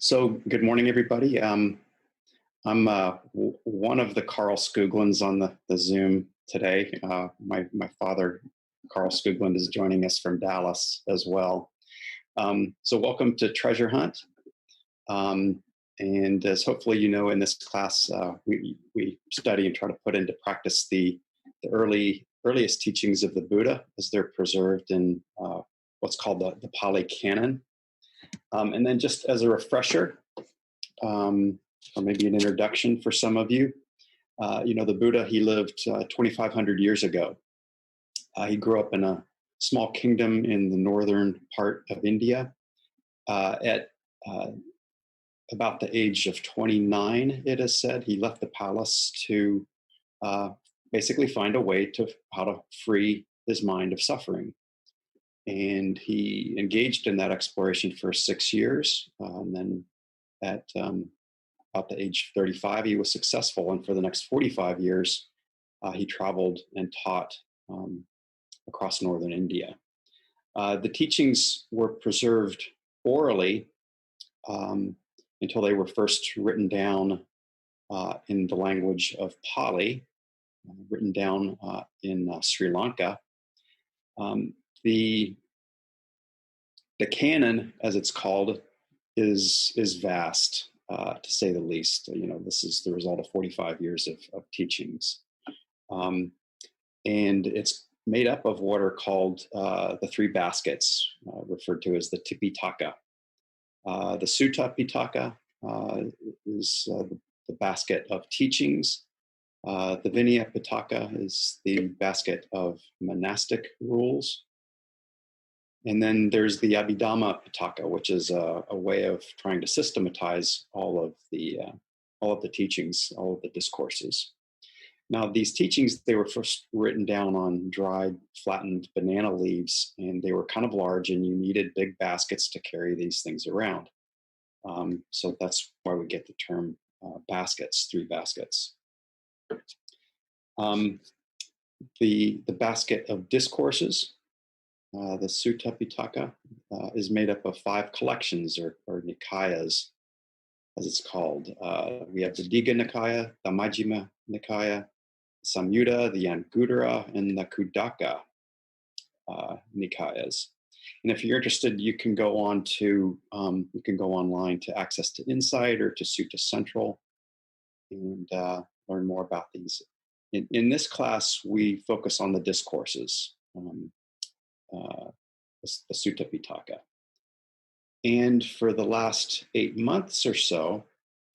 So, good morning, everybody. I'm one of the Carl Skooglunds on the Zoom today. My father, Carl Skooglund, is joining us from Dallas as well. So, welcome to Treasure Hunt. And as hopefully you know, in this class, we study and try to put into practice the earliest teachings of the Buddha as they're preserved in what's called the Pali canon. And then just as a refresher, or maybe an introduction for some of you, the Buddha, he lived 2,500 years ago. He grew up in a small kingdom in the northern part of India. At about the age of 29, it is said, he left the palace to basically find a way to how to free his mind of suffering. And he engaged in that exploration for 6 years. And then at about the age 35, he was successful. And for the next 45 years, he traveled and taught across northern India. The teachings were preserved orally until they were first written down in the language of Pali, written down in Sri Lanka. The canon, as it's called, is vast, to say the least. This is the result of 45 years of teachings. And it's made up of what are called the three baskets, referred to as the Tipitaka. The Sutta Pitaka is the basket of teachings. The Vinaya Pitaka is the basket of monastic rules. And then there's the Abhidhamma Pitaka, which is a way of trying to systematize all of the teachings, all of the discourses. Now, these teachings, they were first written down on dried, flattened banana leaves, and they were kind of large, and you needed big baskets to carry these things around. So that's why we get the term baskets, three baskets. The basket of discourses, the Sutta Pitaka, is made up of 5 collections or nikayas, as it's called. We have the Digha Nikaya, the Majjhima Nikaya, Samyutta, the Anguttara, and the Khuddaka Nikayas. And if you're interested, you can go online to Access to Insight or to Sutta Central and learn more about these. In this class, we focus on the discourses, the Sutta Pitaka. And for the last 8 months or so,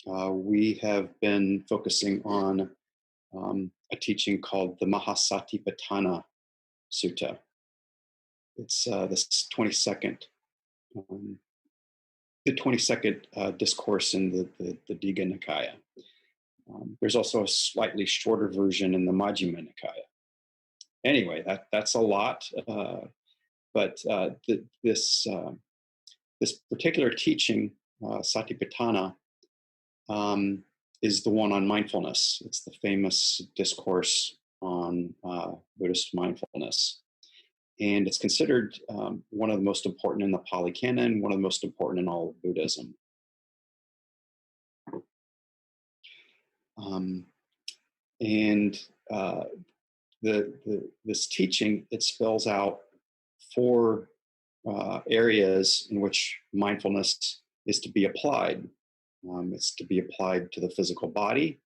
we have been focusing on a teaching called the Satipatthana Sutta. It's this 22nd discourse in the Digha Nikaya. There's also a slightly shorter version in the Majjhima Nikaya. Anyway, that's a lot, but this particular teaching, Satipatthana, is the one on mindfulness. It's the famous discourse on Buddhist mindfulness. And it's considered one of the most important in the Pali Canon, one of the most important in all of Buddhism. This teaching, it spells out 4 areas in which mindfulness is to be applied. It's to be applied to the physical body.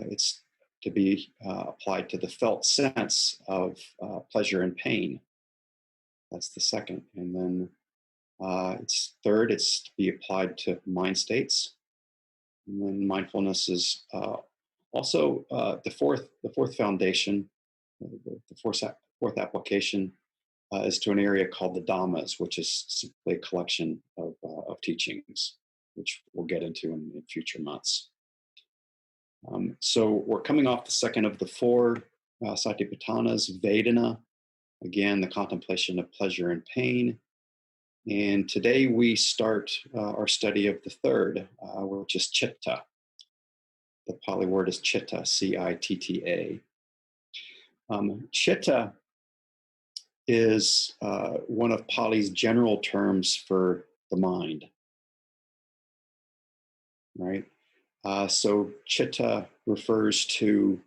It's to be applied to the felt sense of pleasure and pain. That's the second. And then it's third, it's to be applied to mind states. And then mindfulness is also the fourth foundation, the fourth application is to an area called the Dhammas, which is simply a collection of teachings, which we'll get into in future months. So we're coming off the second of the 4 Satipatthanas, Vedana, again, the contemplation of pleasure and pain. And today we start our study of the third, which is Chitta. The Pali word is Chitta, C-I-T-T-A. Chitta is one of Pali's general terms for the mind. right? So chitta refers to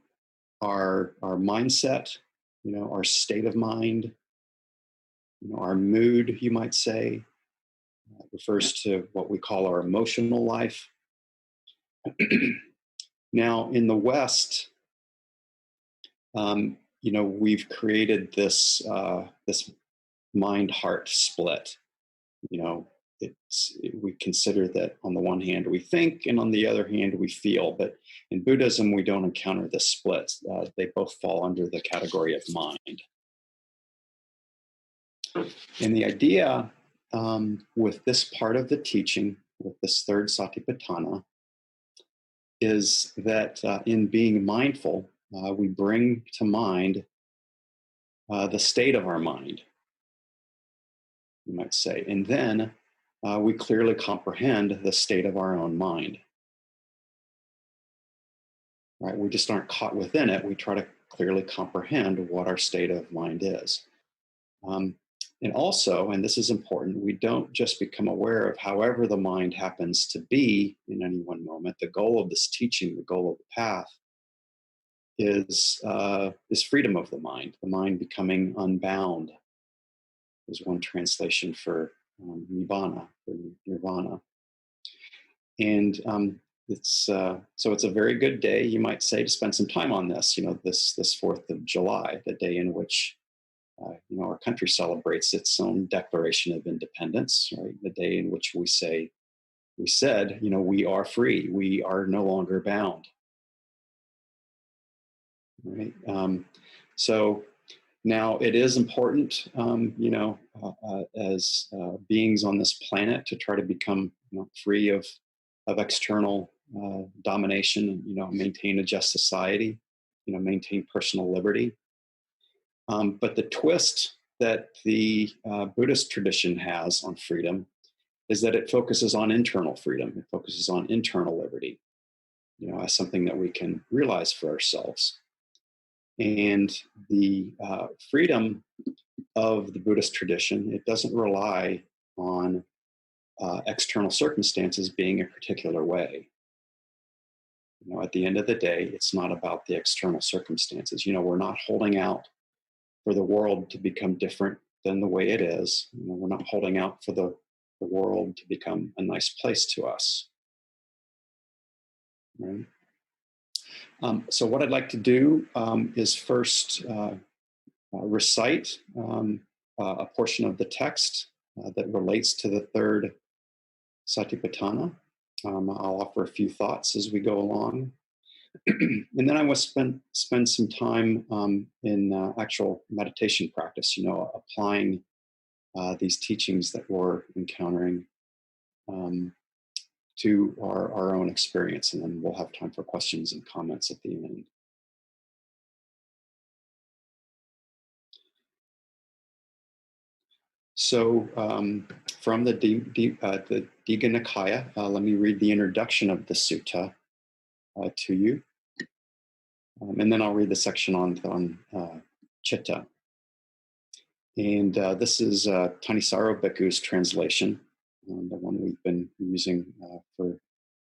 our mindset, our state of mind, our mood, you might say. It refers to what we call our emotional life. Now, in the West, we've created this mind-heart split. We consider that on the one hand we think, and on the other hand we feel. But in Buddhism, we don't encounter this split. They both fall under the category of mind. And the idea with this part of the teaching, with this third Satipatthana, is that in being mindful, we bring to mind the state of our mind, you might say, and then we clearly comprehend the state of our own mind. Right? We just aren't caught within it. We try to clearly comprehend what our state of mind is. And also, and this is important, we don't just become aware of however the mind happens to be in any one moment. The goal of this teaching, the goal of the path, is freedom of the mind becoming unbound, is one translation for nibbana, for nirvana. And it's a very good day, you might say, to spend some time on this. This 4th of July, the day in which our country celebrates its own Declaration of Independence, right? The day in which we said, we are free, we are no longer bound. Right. So now it is important, as beings on this planet, to try to become free of external domination, maintain a just society, maintain personal liberty. But the twist that the Buddhist tradition has on freedom is that it focuses on internal freedom. It focuses on internal liberty, as something that we can realize for ourselves. And the freedom of the Buddhist tradition, it doesn't rely on external circumstances being a particular way. At the end of the day, it's not about the external circumstances. We're not holding out for the world to become different than the way it is. We're not holding out for the world to become a nice place to us. Right? So what I'd like to do is first recite a portion of the text that relates to the third Satipatthana. I'll offer a few thoughts as we go along. And then I will spend some time in actual meditation practice, applying these teachings that we're encountering to our own experience. And then we'll have time for questions and comments at the end. So from the Digha Nikaya, let me read the introduction of the sutta to you. And then I'll read the section on chitta. And this is Thanissaro Bhikkhu's translation, the one we've been using for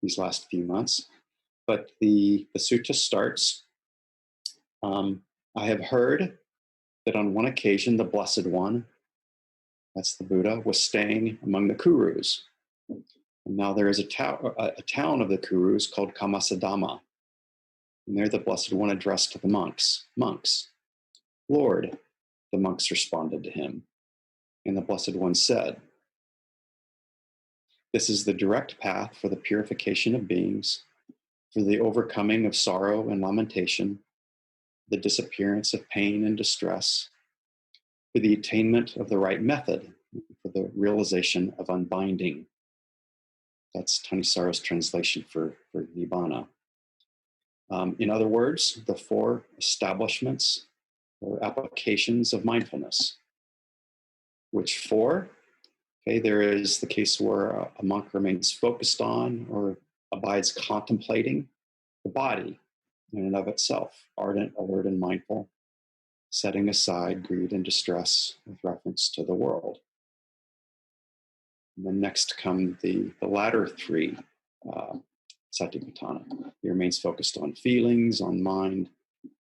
these last few months. But the sutta starts, I have heard that on one occasion the Blessed One, that's the Buddha, was staying among the Kurus. And now there is a town of the Kurus called Kamasadama. And there the Blessed One addressed to the monks, Lord, the monks responded to him. And the Blessed One said, this is the direct path for the purification of beings, for the overcoming of sorrow and lamentation, the disappearance of pain and distress, for the attainment of the right method, for the realization of unbinding. That's Thanissaro's translation for Nibbana. In other words, the 4 establishments or applications of mindfulness. Which 4? Okay, there is the case where a monk remains focused on or abides contemplating the body in and of itself, ardent, alert, and mindful, setting aside greed and distress with reference to the world. And then next come the latter 3 Satipatthana. He remains focused on feelings, on mind,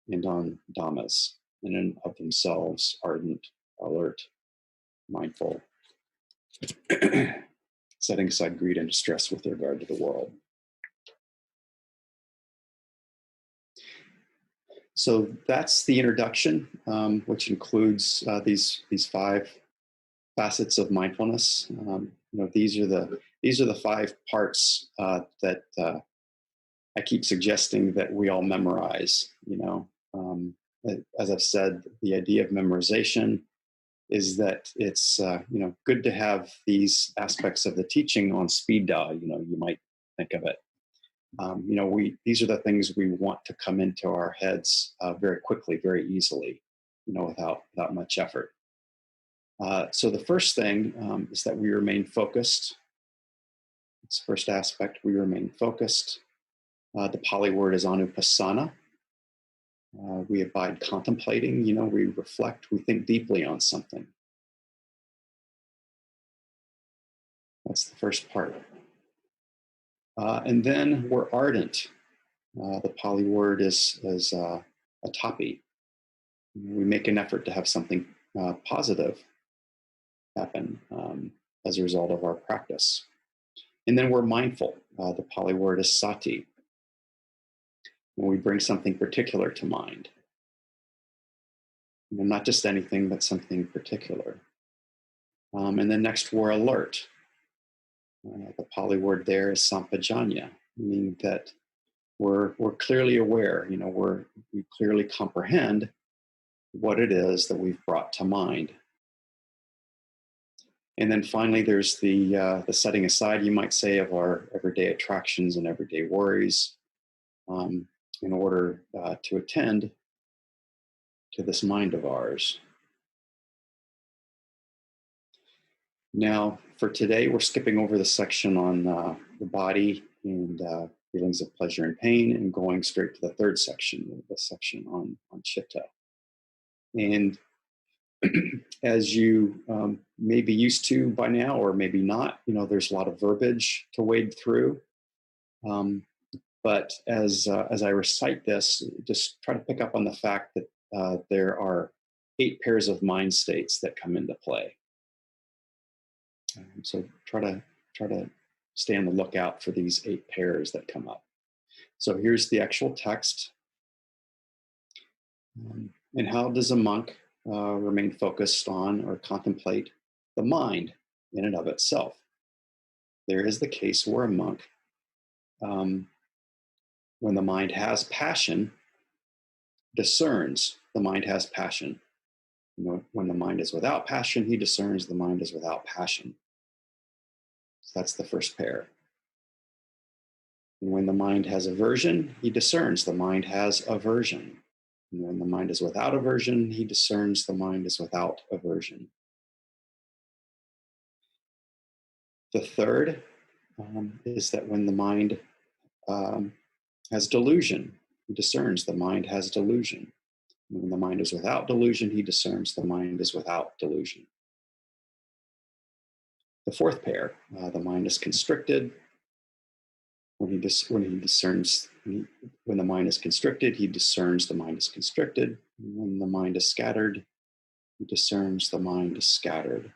and on dhammas, in and of themselves, ardent, alert, mindful, setting aside greed and distress with regard to the world. So that's the introduction, which includes these 5 facets of mindfulness. These are the 5 parts that I keep suggesting that we all memorize. As I've said, the idea of memorization is that it's good to have these aspects of the teaching on speed dial. You might think of it. These are the things we want to come into our heads very quickly, very easily, without much effort. So the first thing is that we remain focused. It's the first aspect. We remain focused. The Pali word is anupassana. We abide contemplating. We reflect. We think deeply on something. That's the first part. And then we're ardent. The Pali word is atapi. We make an effort to have something positive happen as a result of our practice. And then we're mindful. The Pali word is sati. When we bring something particular to mind. Not just anything, but something particular. And then next, we're alert. The Pali word there is sampajanya, meaning that we're clearly aware. We clearly comprehend what it is that we've brought to mind. And then finally, there's the setting aside, you might say, of our everyday attractions and everyday worries in order to attend to this mind of ours. Now, for today, we're skipping over the section on the body and feelings of pleasure and pain, and going straight to the third section, the section on chitta. And as you may be used to by now, or maybe not, there's a lot of verbiage to wade through. But as I recite this, just try to pick up on the fact that there are 8 pairs of mind states that come into play. So try to stay on the lookout for these 8 pairs that come up. So here's the actual text. And how does a monk remain focused on or contemplate the mind in and of itself? There is the case where a monk, when the mind has passion, discerns the mind has passion. When the mind is without passion, he discerns the mind is without passion. So that's the first pair. And when the mind has aversion, he discerns the mind has aversion. And when the mind is without aversion, he discerns the mind is without aversion. The third is that when the mind has delusion, he discerns the mind has delusion. And when the mind is without delusion, he discerns the mind is without delusion. The fourth pair, the mind is constricted. When the mind is constricted, he discerns the mind is constricted. When the mind is scattered, he discerns the mind is scattered.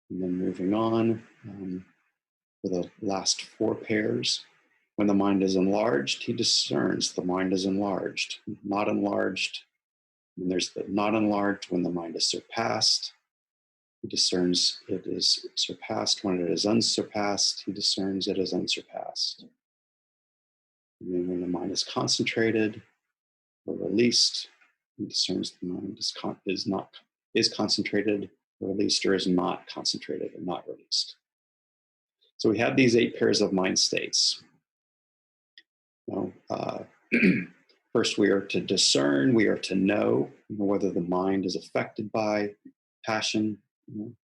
And then moving on for the last 4 pairs, when the mind is enlarged, he discerns the mind is enlarged. Not enlarged, and there's the not enlarged when the mind is surpassed. He discerns it is surpassed. When it is unsurpassed, he discerns it is unsurpassed. And then when the mind is concentrated or released, he discerns the mind is concentrated, released, or is not concentrated or not released. So we have these 8 pairs of mind states. First, we are to discern, we are to know whether the mind is affected by passion,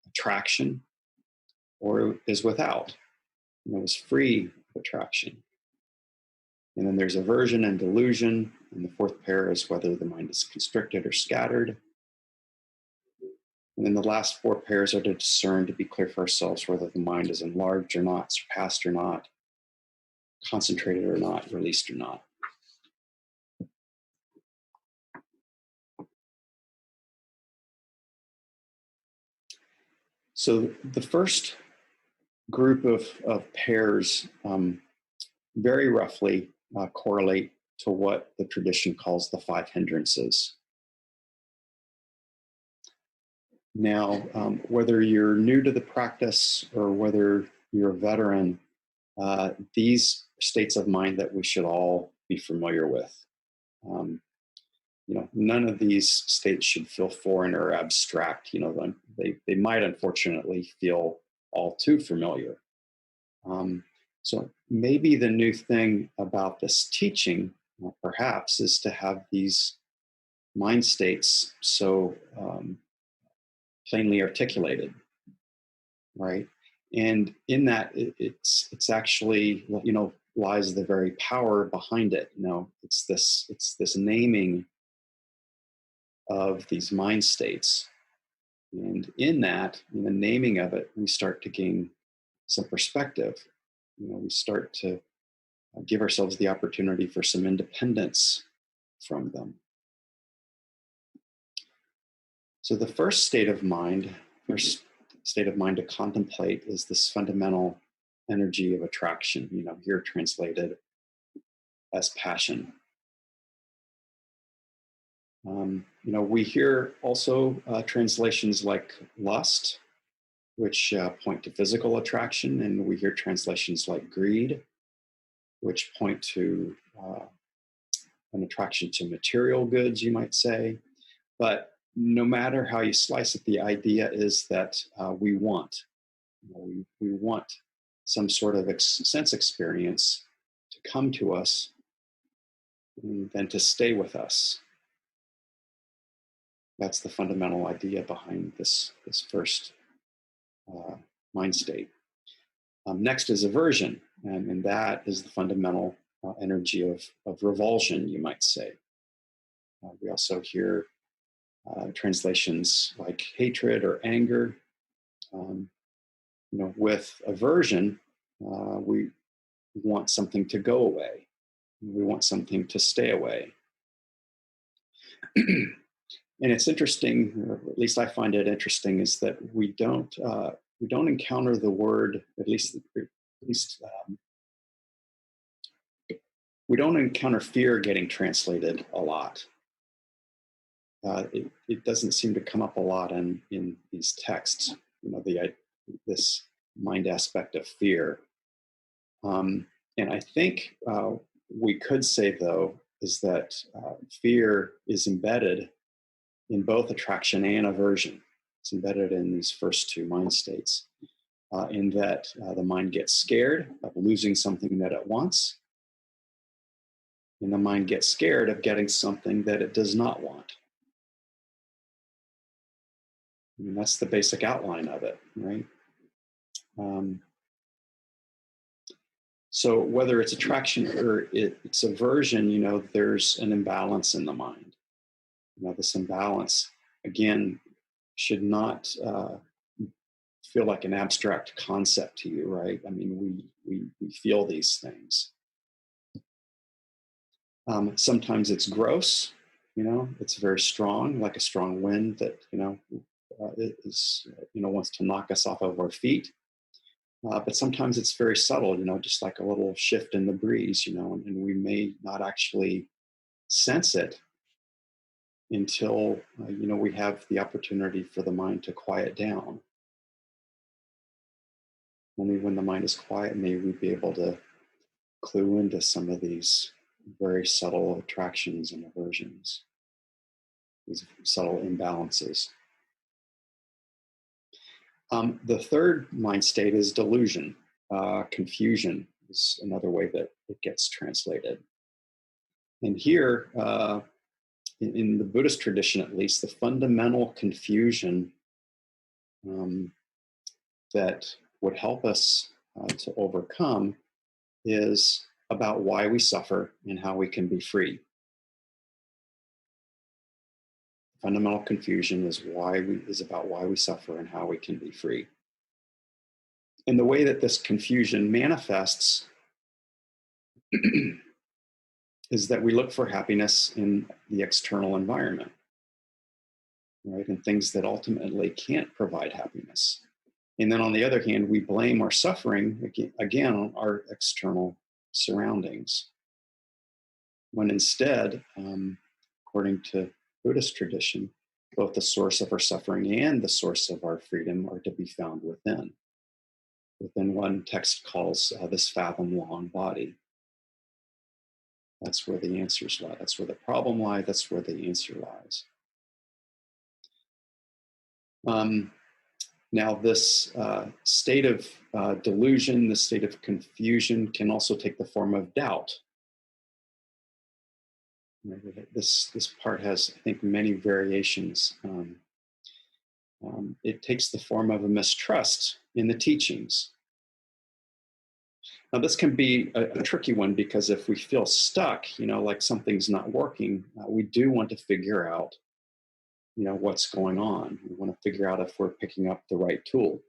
attraction, or is without, is free of attraction. And then there's aversion and delusion. And the fourth pair is whether the mind is constricted or scattered. And then the last four pairs are to discern, to be clear for ourselves whether the mind is enlarged or not, surpassed or not, concentrated or not, released or not. So the first group of pairs very roughly correlate to what the tradition calls the five hindrances. Now, whether you're new to the practice or whether you're a veteran, these states of mind that we should all be familiar with. None of these states should feel foreign or abstract. They might unfortunately feel all too familiar. So maybe the new thing about this teaching, perhaps, is to have these mind states so plainly articulated, right? And in that, it's actually, lies the very power behind it. It's this naming of these mind states, and in that, in the naming of it, we start to gain some perspective. We start to give ourselves the opportunity for some independence from them. So the first state of mind to contemplate is this fundamental energy of attraction, here translated as passion. We hear also translations like lust, which point to physical attraction, and we hear translations like greed, which point to an attraction to material goods, you might say. But no matter how you slice it, the idea is that we want. We want some sort of sense experience to come to us and then to stay with us. That's the fundamental idea behind this first mind state. Next is aversion, and that is the fundamental energy of revulsion, you might say. We also hear translations like hatred or anger. With aversion, we want something to go away. We want something to stay away. And it's interesting, or at least I find it interesting, is that we don't encounter the word, at least we don't encounter fear getting translated a lot. It doesn't seem to come up a lot in these texts. This mind aspect of fear, and I think we could say, though, is that fear is embedded in both attraction and aversion. It's embedded in these first two mind states, in that the mind gets scared of losing something that it wants, and the mind gets scared of getting something that it does not want. That's the basic outline of it, right? So whether it's attraction or it's aversion, there's an imbalance in the mind. This imbalance, again, should not feel like an abstract concept to you, right? I mean, we feel these things. Sometimes it's gross, it's very strong, like a strong wind that, wants to knock us off of our feet. But sometimes it's very subtle, just like a little shift in the breeze, and we may not actually sense it until, we have the opportunity for the mind to quiet down. Only when the mind is quiet may we be able to clue into some of these very subtle attractions and aversions, these subtle imbalances. The third mind state is delusion. Confusion is another way that it gets translated. And here, in the Buddhist tradition at least, the fundamental confusion that would help us to overcome is about why we suffer and how we can be free. Fundamental confusion is about why we suffer and how we can be free. And the way that this confusion manifests is that we look for happiness in the external environment, right? And things that ultimately can't provide happiness. And then on the other hand, we blame our suffering again on our external surroundings. When instead, according to Buddhist tradition, both the source of our suffering and the source of our freedom are to be found within. Within one text calls this fathom-long body. That's where the answers lie. That's where the problem lies. That's where the answer lies. Now, this state of delusion, this state of confusion can also take the form of doubt. This part has, I think, many variations. It takes the form of a mistrust in the teachings. Now, this can be a tricky one because if we feel stuck, like something's not working, we do want to figure out, what's going on. We want to figure out if we're picking up the right tool.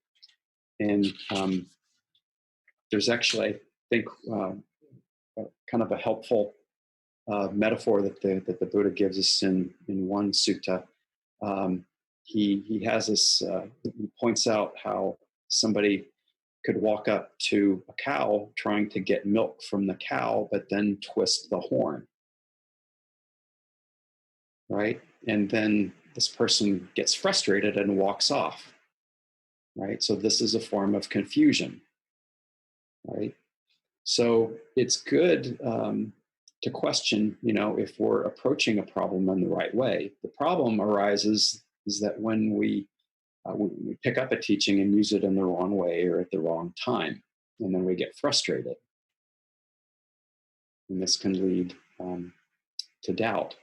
And there's actually, I think, kind of a helpful metaphor that the Buddha gives us in one sutta. He has this, he points out how somebody could walk up to a cow trying to get milk from the cow, but then twist the horn, right? And then this person gets frustrated and walks off, right? So this is a form of confusion, right? So it's good to question, if we're approaching a problem in the right way. The problem arises is that when we pick up a teaching and use it in the wrong way or at the wrong time, and then we get frustrated. And this can lead to doubt.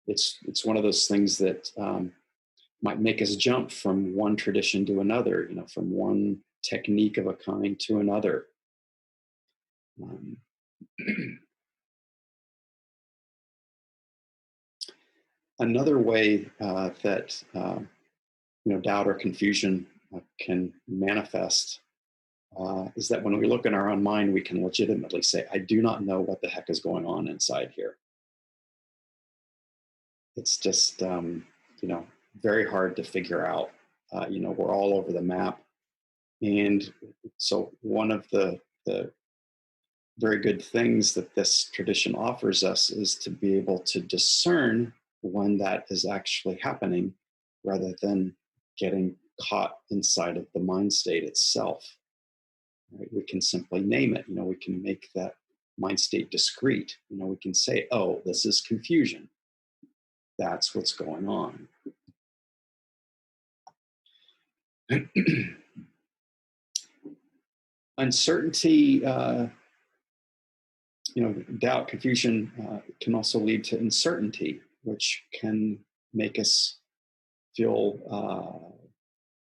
It's one of those things that might make us jump from one tradition to another, from one technique of a kind to another. Another way that doubt or confusion can manifest is that when we look in our own mind, we can legitimately say, I do not know what the heck is going on inside here. It's just, very hard to figure out. We're all over the map. And so one of the very good things that this tradition offers us is to be able to discern when that is actually happening rather than getting caught inside of the mind state itself. Right? We can simply name it. We can make that mind state discrete. We can say, oh, this is confusion. That's what's going on. Uncertainty, doubt, confusion can also lead to uncertainty, which can make us feel,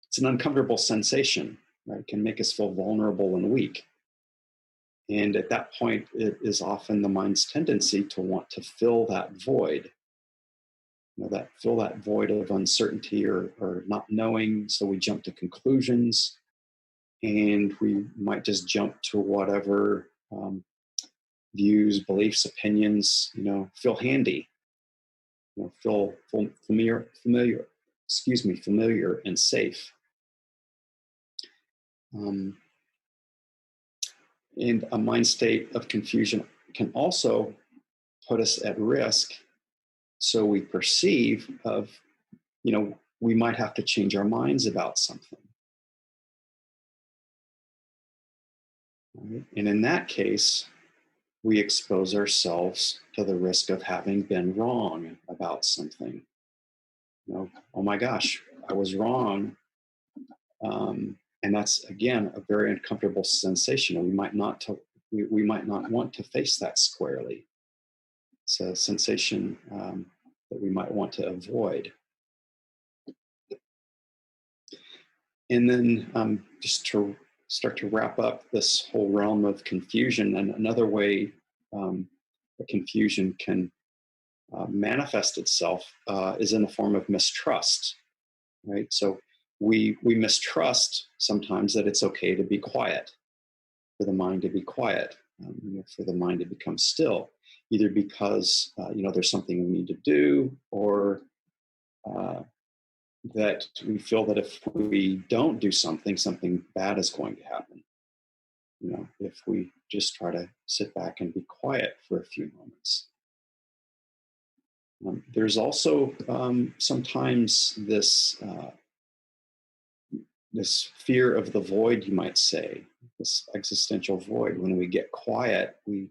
it's an uncomfortable sensation, right? It can make us feel vulnerable and weak. And at that point, it is often the mind's tendency to want to fill that void, fill that void of uncertainty or not knowing. So we jump to conclusions and we might just jump to whatever views, beliefs, opinions, feel handy, feel familiar and safe. And a mind state of confusion can also put us at risk. So we perceive of, we might have to change our minds about something. Right? And in that case, we expose ourselves to the risk of having been wrong about something. Oh my gosh, I was wrong. And that's, again, a very uncomfortable sensation. We might not want to face that squarely. It's a sensation that we might want to avoid. And then just to start to wrap up this whole realm of confusion, and another way that confusion can manifest itself is in the form of mistrust, right? So we mistrust sometimes that it's okay to be quiet, for the mind to be quiet, for the mind to become still, either because there's something we need to do, or that we feel that if we don't do something, something bad is going to happen. If we just try to sit back and be quiet for a few moments. There's also sometimes this fear of the void, you might say, this existential void. When we get quiet, we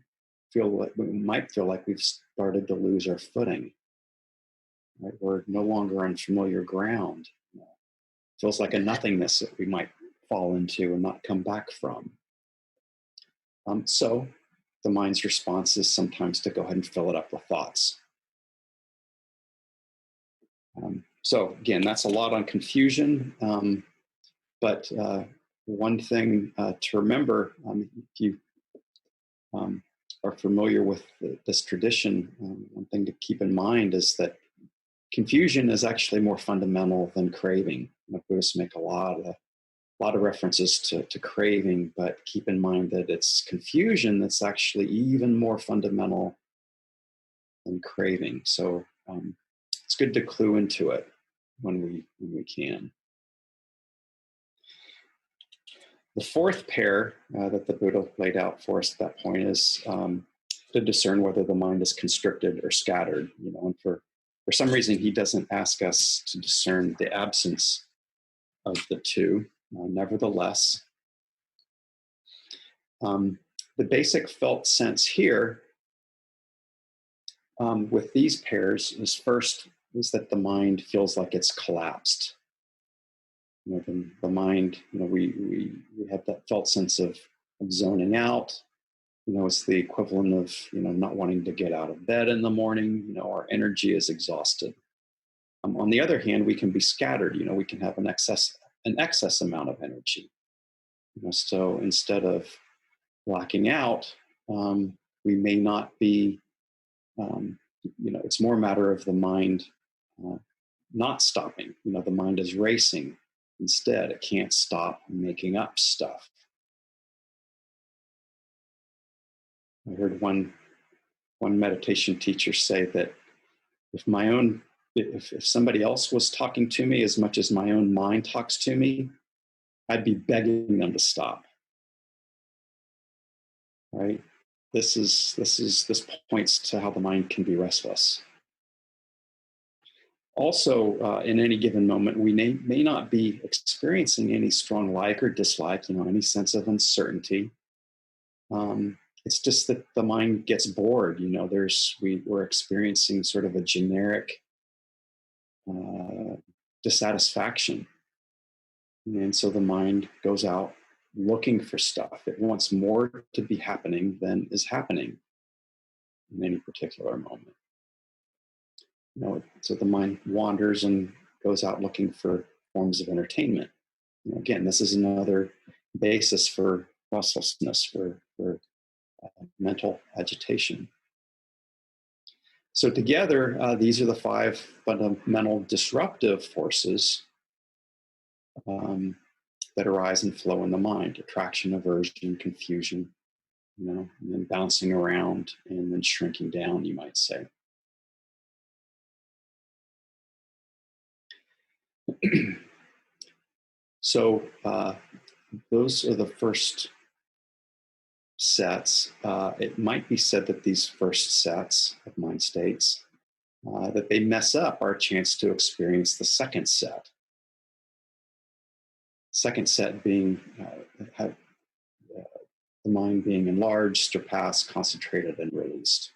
might feel like we've started to lose our footing. Right? We're no longer on familiar ground. It feels like a nothingness that we might fall into and not come back from. So the mind's response is sometimes to go ahead and fill it up with thoughts. So again, that's a lot on confusion. But one thing to remember, if you are familiar with this tradition, one thing to keep in mind is that confusion is actually more fundamental than craving. Buddhists make a lot of references to craving, but keep in mind that it's confusion that's actually even more fundamental than craving. So it's good to clue into it when we can. The fourth pair that the Buddha laid out for us at that point is to discern whether the mind is constricted or scattered. And for some reason, he doesn't ask us to discern the absence of the two. Nevertheless, the basic felt sense here with these pairs is that the mind feels like it's collapsed. The mind, we have that felt sense of zoning out. It's the equivalent of, not wanting to get out of bed in the morning. Our energy is exhausted. On the other hand, we can be scattered. We can have an excess amount of energy. So instead of blacking out, we may not be, it's more a matter of the mind not stopping. The mind is racing. Instead, it can't stop making up stuff. I heard one meditation teacher say that if somebody else was talking to me as much as my own mind talks to me, I'd be begging them to stop. Right? This points to how the mind can be restless. Also, in any given moment, we may not be experiencing any strong like or dislike, any sense of uncertainty. It's just that the mind gets bored. We're experiencing sort of a generic dissatisfaction. And so the mind goes out looking for stuff. It wants more to be happening than is happening in any particular moment. So the mind wanders and goes out looking for forms of entertainment. Again, this is another basis for restlessness, for mental agitation. So together, these are the five fundamental disruptive forces that arise and flow in the mind: attraction, aversion, confusion, and then bouncing around and then shrinking down, you might say. So those are the first sets. It might be said that these first sets of mind states, that they mess up our chance to experience the second set. Second set being the mind being enlarged, surpassed, concentrated, and released.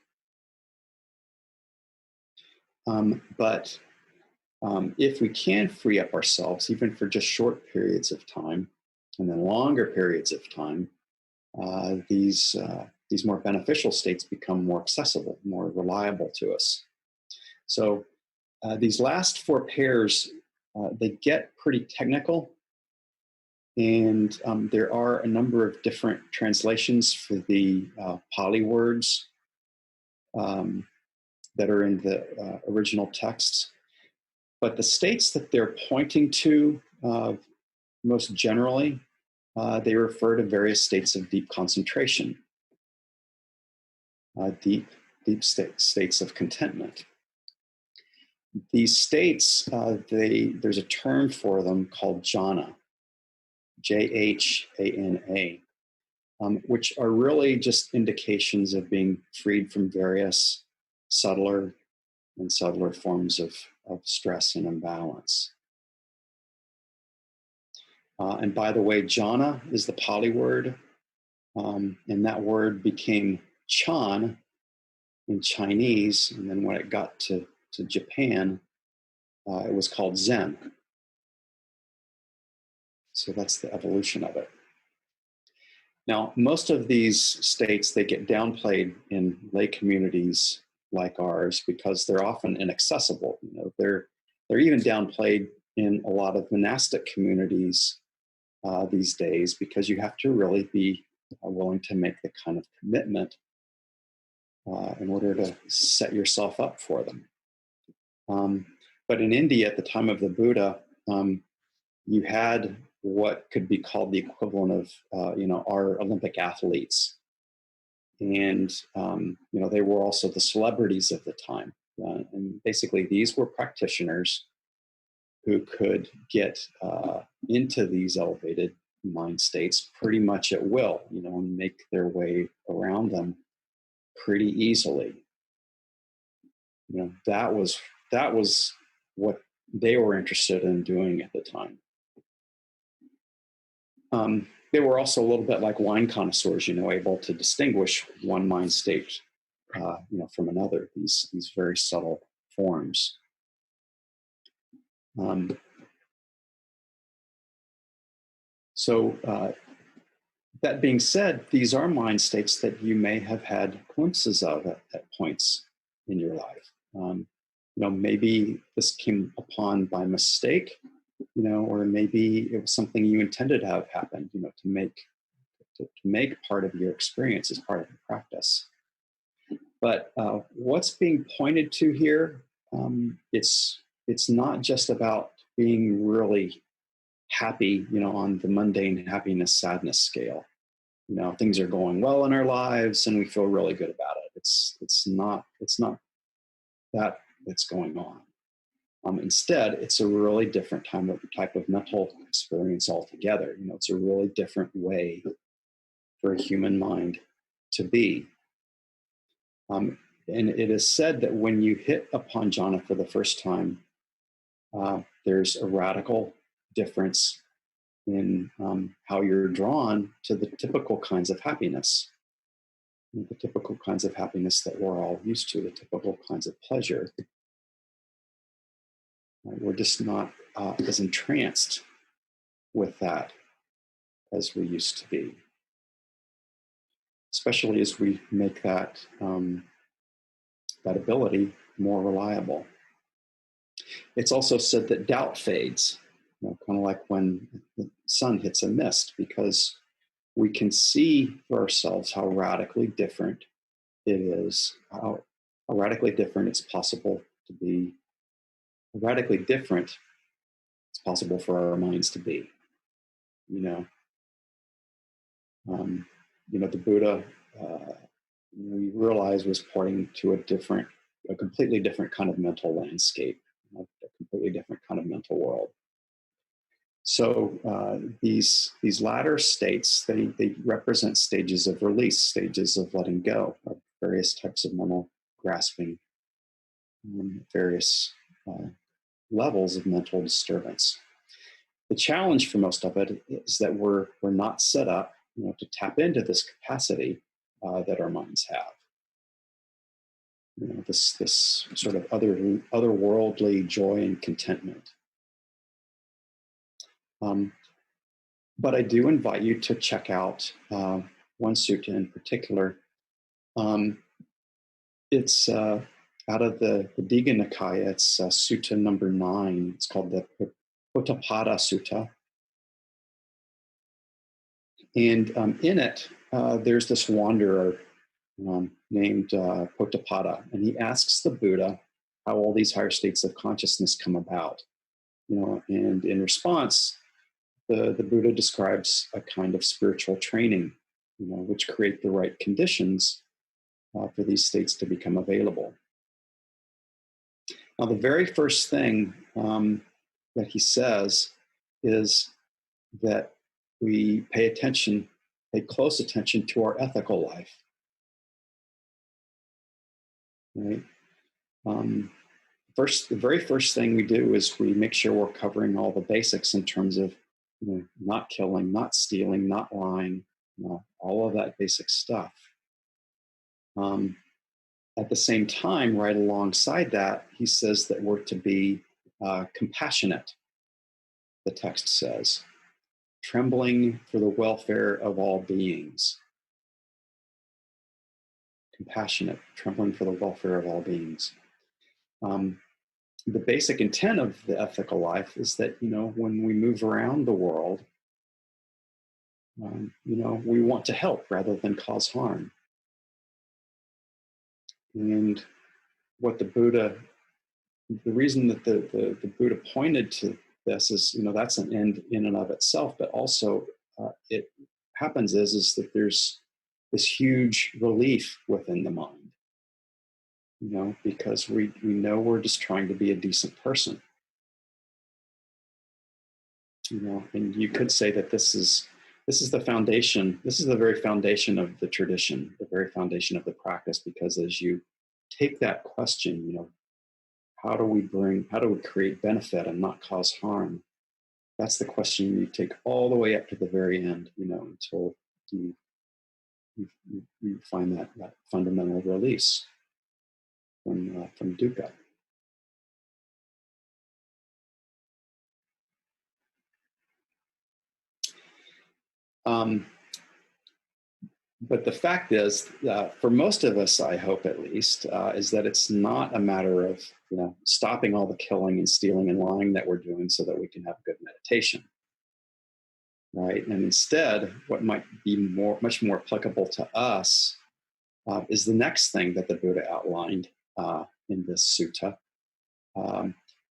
But if we can free up ourselves, even for just short periods of time, and then longer periods of time, these more beneficial states become more accessible, more reliable to us. So these last four pairs, they get pretty technical, and there are a number of different translations for the Pali words. that are in the original texts. But the states that they're pointing to most generally, they refer to various states of deep concentration, deep states of contentment. These states, there's a term for them called jhana, Jhana, which are really just indications of being freed from various subtler and subtler forms of stress and imbalance. And by the way, jhana is the Pali word, and that word became chan in Chinese, and then when it got to Japan, it was called Zen. So that's the evolution of it. Now, most of these states, they get downplayed in lay communities like ours because they're often inaccessible. They're even downplayed in a lot of monastic communities these days because you have to really be willing to make the kind of commitment in order to set yourself up for them. But in India, at the time of the Buddha, you had what could be called the equivalent of, our Olympic athletes. And, they were also the celebrities of the time. And basically, these were practitioners who could get into these elevated mind states pretty much at will, and make their way around them pretty easily. That was what they were interested in doing at the time. They were also a little bit like wine connoisseurs, able to distinguish one mind state, from another. These very subtle forms. So that being said, these are mind states that you may have had glimpses of at points in your life. Maybe this came upon by mistake, or maybe it was something you intended to have happen, to make part of your experience as part of your practice. But what's being pointed to here, it's not just about being really happy, on the mundane happiness sadness scale. Things are going well in our lives and we feel really good about it. It's not that that's going on. Instead, it's a really different type of mental experience altogether. It's a really different way for a human mind to be. And it is said that when you hit upon jhana for the first time, there's a radical difference in how you're drawn to the typical kinds of happiness, the typical kinds of happiness that we're all used to, the typical kinds of pleasure. We're just not as entranced with that as we used to be, especially as we make that ability more reliable. It's also said that doubt fades, kind of like when the sun hits a mist, because we can see for ourselves how radically different it is, how radically different it's possible to be, how radically different it's possible for our minds to be. The Buddha, we realized was pointing to a completely different kind of mental landscape, a completely different kind of mental world. So these latter states, they represent stages of release, stages of letting go of various types of mental grasping, various levels of mental disturbance. The challenge for most of it is that we're not set up, to tap into this capacity that our minds have. This sort of otherworldly joy and contentment. But I do invite you to check out one sutta in particular. It's out of the Digha Nikaya. It's sutta number 9. It's called the Potthapada Sutta. And in it, there's this wanderer named Potapada, and he asks the Buddha how all these higher states of consciousness come about. And in response, the Buddha describes a kind of spiritual training, which create the right conditions for these states to become available. Now, the very first thing that he says is that we pay close attention to our ethical life. Right? The very first thing we do is we make sure we're covering all the basics in terms of not killing, not stealing, not lying, all of that basic stuff. At the same time, right alongside that, he says that we're to be compassionate, the text says, trembling for the welfare of all beings. Compassionate, trembling for the welfare of all beings. The basic intent of the ethical life is that, when we move around the world, we want to help rather than cause harm. And what the reason that the Buddha pointed to this is, that's an end in and of itself, but also it happens is that there's this huge relief within the mind, because we know we're just trying to be a decent person. And you could say that this is the foundation, this is the very foundation of the tradition, the very foundation of the practice, because as you take that question, how do we create benefit and not cause harm? That's the question you take all the way up to the very end, until you find that fundamental release from dukkha. But the fact is, for most of us, I hope at least, is that it's not a matter of stopping all the killing and stealing and lying that we're doing so that we can have good meditation, right? And instead, what might be much more applicable to us is the next thing that the Buddha outlined in this sutta,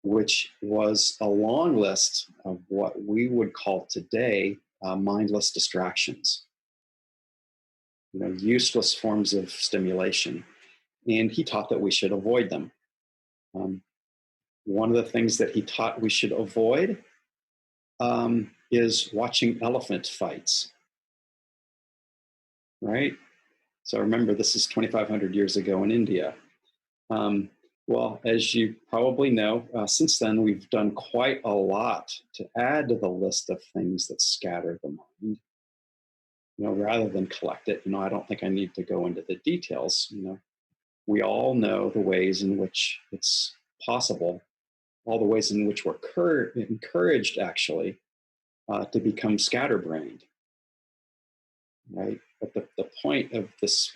which was a long list of what we would call today mindless distractions. Useless forms of stimulation. And he taught that we should avoid them. One of the things that he taught we should avoid is watching elephant fights, right? So remember, this is 2,500 years ago in India. Well, as you probably know, since then, we've done quite a lot to add to the list of things that scatter the mind. Rather than collect it, I don't think I need to go into the details. We all know the ways in which it's possible, all the ways in which we're encouraged, actually, to become scatterbrained, right? But the point of this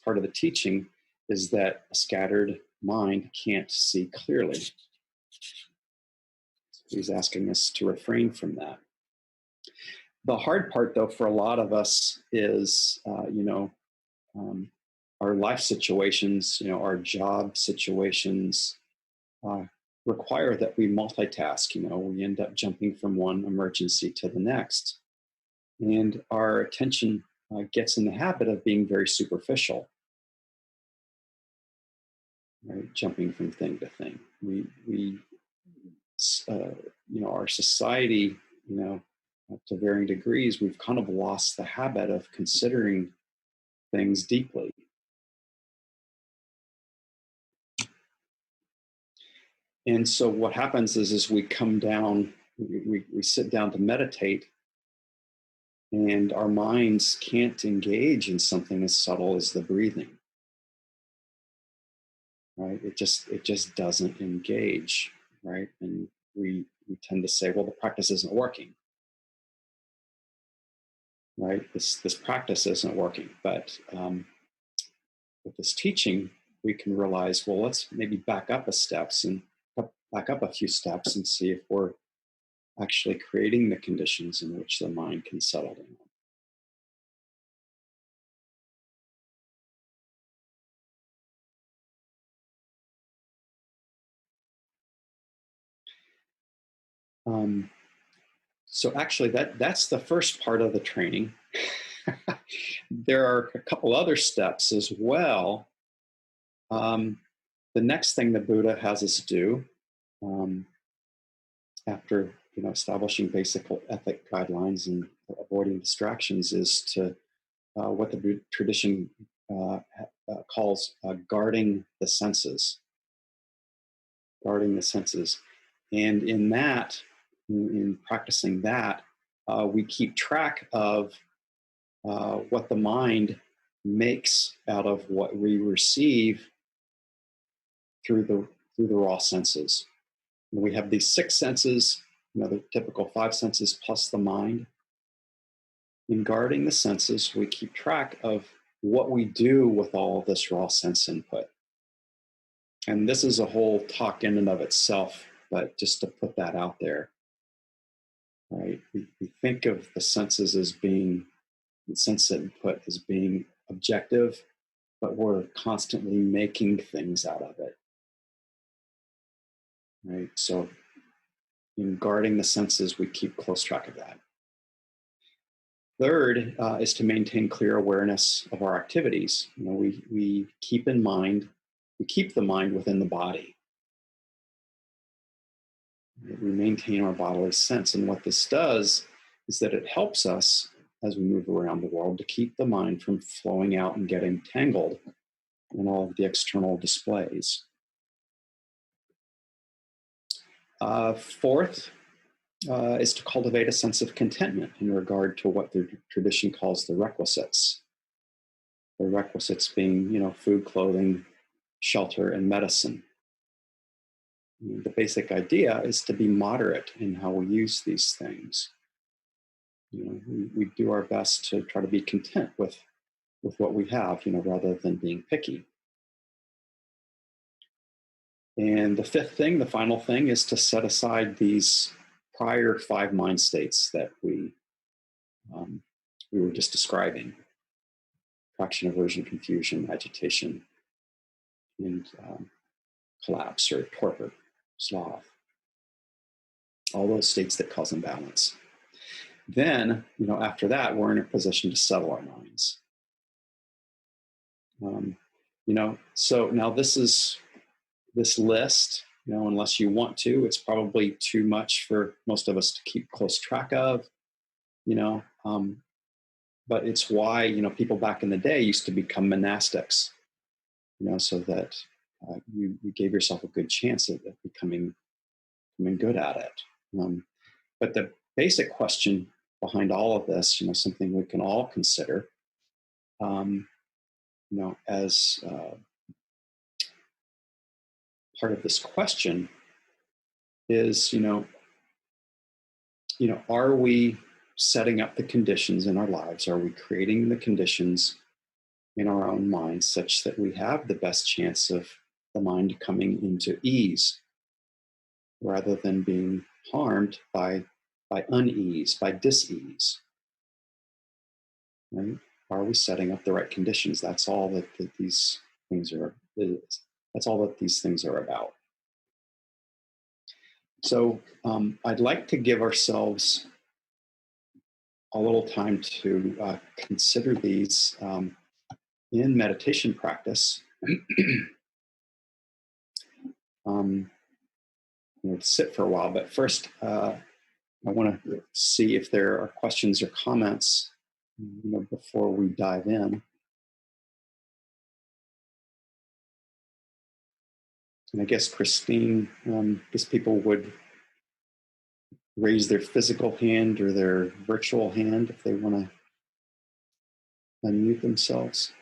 part of the teaching is that a scattered mind can't see clearly. So he's asking us to refrain from that. The hard part, though, for a lot of us is, our life situations, our job situations require that we multitask. We end up jumping from one emergency to the next. And our attention gets in the habit of being very superficial, right? Jumping from thing to thing. Our society, to varying degrees, we've kind of lost the habit of considering things deeply. And so what happens is we come down, we sit down to meditate, and our minds can't engage in something as subtle as the breathing, right? It just doesn't engage, right? And we tend to say, well, the practice isn't working. Right, this practice isn't working, but with this teaching, we can realize, well, let's maybe back up a few steps and see if we're actually creating the conditions in which the mind can settle down. So actually, that's the first part of the training. There are a couple other steps as well. The next thing the Buddha has us do, after establishing basic ethic guidelines and avoiding distractions, is to what the tradition calls guarding the senses. Guarding the senses, and in that, in practicing that, we keep track of what the mind makes out of what we receive through the raw senses. And we have these 6 senses, the typical 5 senses plus the mind. In guarding the senses, we keep track of what we do with all of this raw sense input. And this is a whole talk in and of itself, but just to put that out there, right? We think of the senses as being, the sense input as being objective, but we're constantly making things out of it, right? So in guarding the senses, we keep close track of that. Third is to maintain clear awareness of our activities. We keep in mind, we keep the mind within the body. We maintain our bodily sense. And what this does is that it helps us as we move around the world to keep the mind from flowing out and getting tangled in all of the external displays. Fourth is to cultivate a sense of contentment in regard to what the tradition calls the requisites. The requisites being, food, clothing, shelter, and medicine. The basic idea is to be moderate in how we use these things. We do our best to try to be content with what we have, rather than being picky. And the fifth thing, the final thing, is to set aside these prior 5 mind states that we were just describing: attraction, aversion, confusion, agitation, and collapse or torpor, sloth. All those states that cause imbalance. Then, after that, we're in a position to settle our minds. So now this list, unless you want to, it's probably too much for most of us to keep close track of, but it's why, people back in the day used to become monastics, so that you gave yourself a good chance at becoming good at it. But the basic question behind all of this, something we can all consider, as part of this question is, are we setting up the conditions in our lives? Are we creating the conditions in our own minds such that we have the best chance of the mind coming into ease rather than being harmed by unease, by dis-ease? Right? Are we setting up the right conditions? That's all that these things are. That's all that these things are about. So I'd like to give ourselves a little time to consider these in meditation practice. Sit for a while, but first I want to see if there are questions or comments before we dive in. And I guess Christine, guess people would raise their physical hand or their virtual hand if they want to unmute themselves.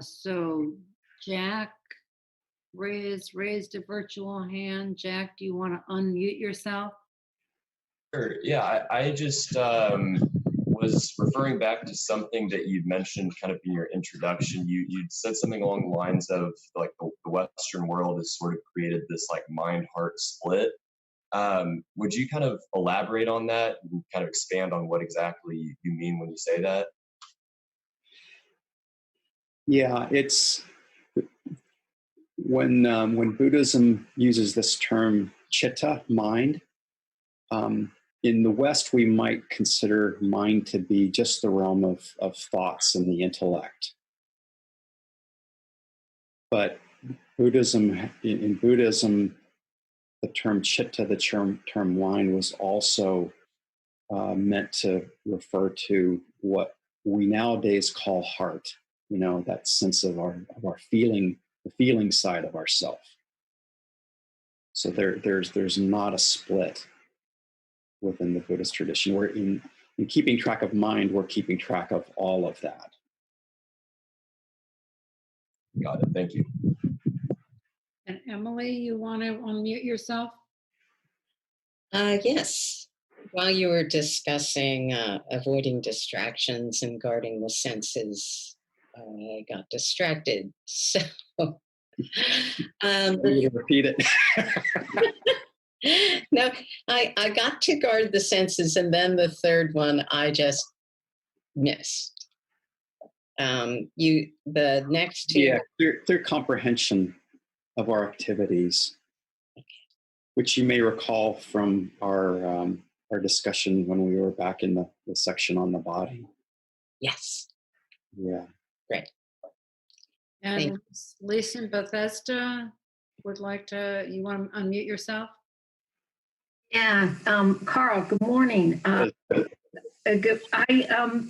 So Jack raised a virtual hand. Jack, do you want to unmute yourself? Sure. Yeah, I just was referring back to something that you'd mentioned kind of in your introduction. You'd said something along the lines of like the Western world has sort of created this like mind-heart split. Would you kind of elaborate on that and kind of expand on what exactly you mean when you say that? Yeah, it's when Buddhism uses this term chitta, mind, in the West, we might consider mind to be just the realm of thoughts and the intellect. But in Buddhism, the term chitta, the term mind, was also meant to refer to what we nowadays call heart. That sense of our feeling, the feeling side of ourself. So there's not a split within the Buddhist tradition. We're in keeping track of mind, we're keeping track of all of that. Got it. Thank you. And Emily, you want to unmute yourself? Yes. While you were discussing avoiding distractions and guarding the senses, I got distracted. So repeat it. No, I got to guard the senses, and then the third one I just missed. The next two. Yeah, through comprehension of our activities, which you may recall from our discussion when we were back in the section on the body. Yes. Yeah. Great. And Lisa and Bethesda would like to, you want to unmute yourself? Yeah, Carl, good morning. I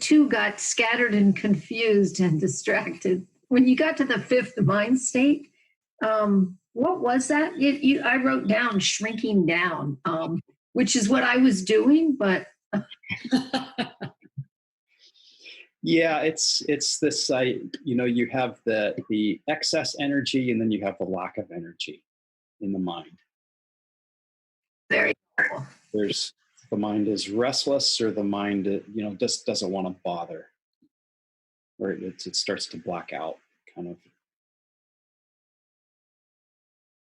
too got scattered and confused and distracted. When you got to the fifth mind state, what was that? I wrote down shrinking down, which is what I was doing, but. Yeah, it's this, you have the excess energy, and then you have the lack of energy in the mind. Very cool. The mind is restless, or the mind, just doesn't want to bother, or it starts to black out, kind of.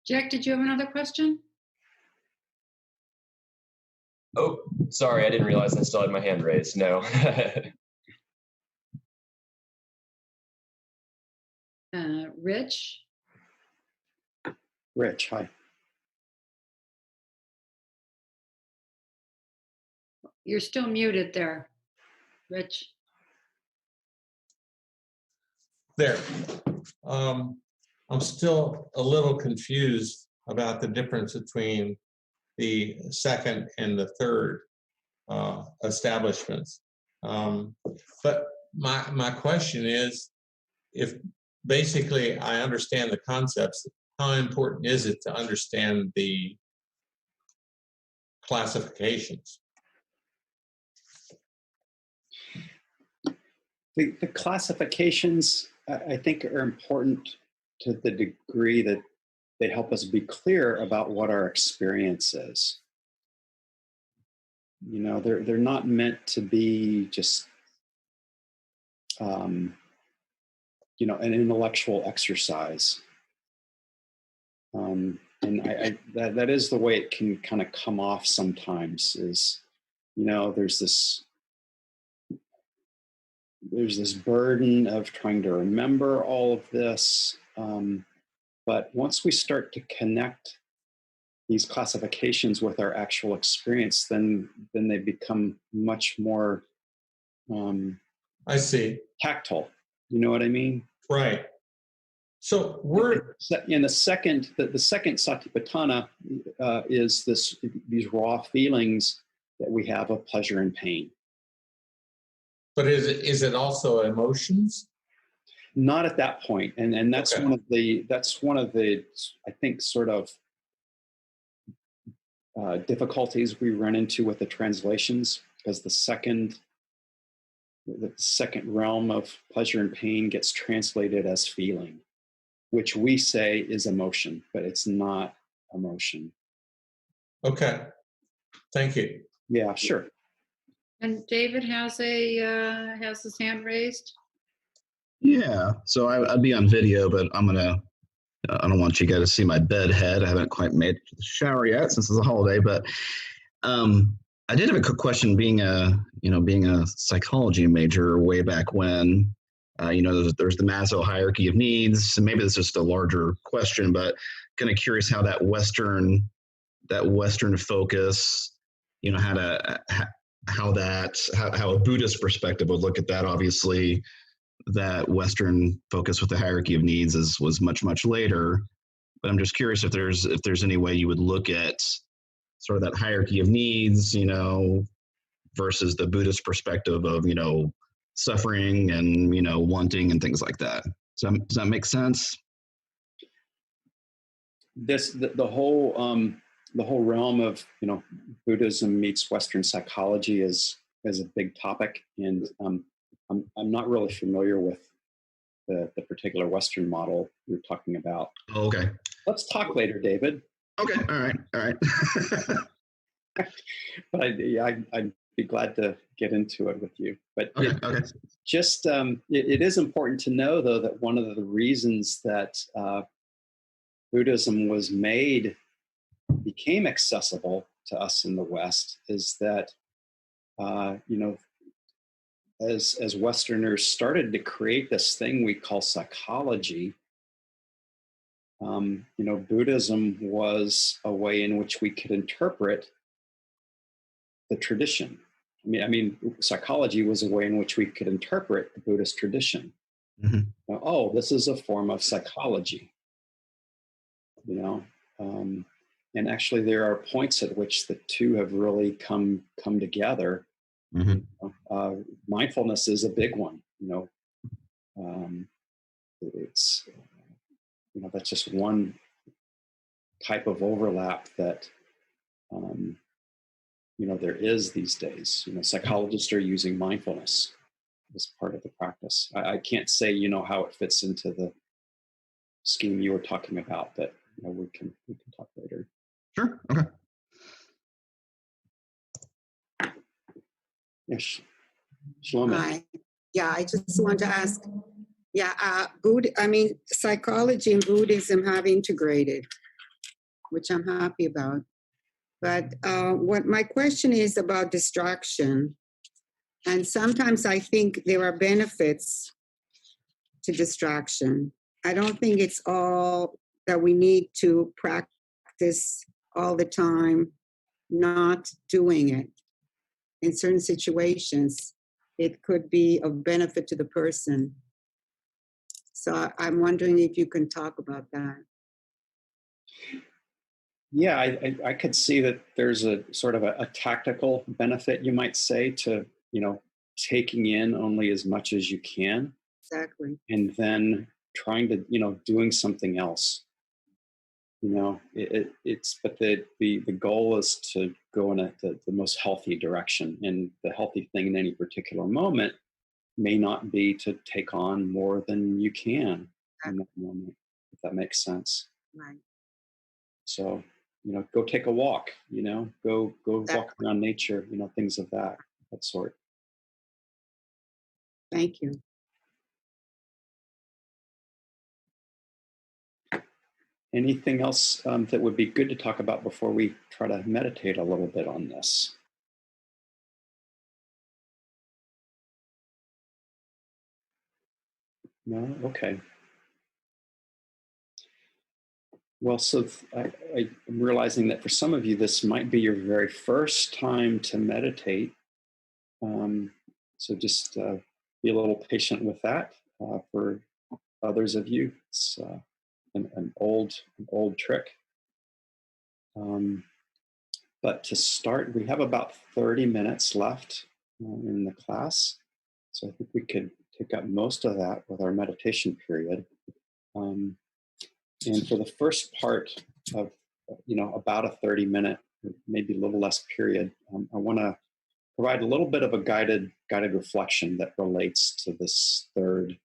Jack, did you have another question? Oh, sorry, I didn't realize I still had my hand raised. No. Rich? Rich, hi. You're still muted there, Rich. There. I'm still a little confused about the difference between the second and the third establishments. But my question is, if basically I understand the concepts, how important is it to understand the classifications? The classifications, I think, are important to the degree that they help us be clear about what our experience is. They're not meant to be just, an intellectual exercise. And that is the way it can kind of come off sometimes. Is there's this burden of trying to remember all of this. But once we start to connect these classifications with our actual experience, then they become much more I see. tactile. You know what I mean? Right. So we're in the second Satipatthana is these raw feelings that we have of pleasure and pain. But is it also emotions? Not at that point, and that's Okay. one of the I think sort of difficulties we run into with the translations, because the second realm of pleasure and pain gets translated as feeling, which we say is emotion, but it's not emotion. Okay. Thank you. Yeah, sure. And David has his hand raised. Yeah, so I'd be on video, but I don't want you guys to see my bed head. I haven't quite made it to the shower yet since it's a holiday, but I did have a quick question. Being a psychology major way back when, there's the Maslow hierarchy of needs. And maybe this is just a larger question, but kind of curious how that Western focus, how a Buddhist perspective would look at that. Obviously, that Western focus with the hierarchy of needs was much later. But I'm just curious if there's any way you would look at sort of that hierarchy of needs, versus the Buddhist perspective of suffering and wanting and things like that. Does that make sense? The whole realm of Buddhism meets Western psychology is a big topic, and I'm not really familiar with the particular Western model you're talking about. Oh, okay. Let's talk later, David. Okay. All right. But I'd be glad to get into it with you. But okay. Just it is important to know, though, that one of the reasons that Buddhism became accessible to us in the West is that as Westerners started to create this thing we call psychology, Buddhism was a way in which we could interpret the tradition. I mean, psychology was a way in which we could interpret the Buddhist tradition. Mm-hmm. This is a form of psychology, and actually there are points at which the two have really come together. Mm-hmm. Mindfulness is a big one. It's that's just one type of overlap that there is these days. Psychologists are using mindfulness as part of the practice. I can't say how it fits into the scheme you were talking about, but we can talk later. Sure. Okay. Yes. Shlomo. Hi. Yeah, I just want to ask. Yeah, psychology and Buddhism have integrated, which I'm happy about. But what my question is about distraction. And sometimes I think there are benefits to distraction. I don't think it's all that we need to practice all the time, not doing it. In certain situations, it could be of benefit to the person. So I'm wondering if you can talk about that. Yeah, I could see that there's a sort of a tactical benefit, you might say, to, taking in only as much as you can. Exactly. And then trying to, doing something else. But the goal is to go in the most healthy direction. And the healthy thing in any particular moment may not be to take on more than you can in that moment, if that makes sense. Right. So, go take a walk, go walk around nature, things of that sort. Thank you. Anything else that would be good to talk about before we try to meditate a little bit on this? No? Okay. Well, so I'm realizing that for some of you, this might be your very first time to meditate. So just be a little patient with that. For others of you, it's an old trick. But to start, we have about 30 minutes left in the class. So I think we could take up most of that with our meditation period. And for the first part of, about a 30-minute, maybe a little less period, I want to provide a little bit of a guided reflection that relates to this third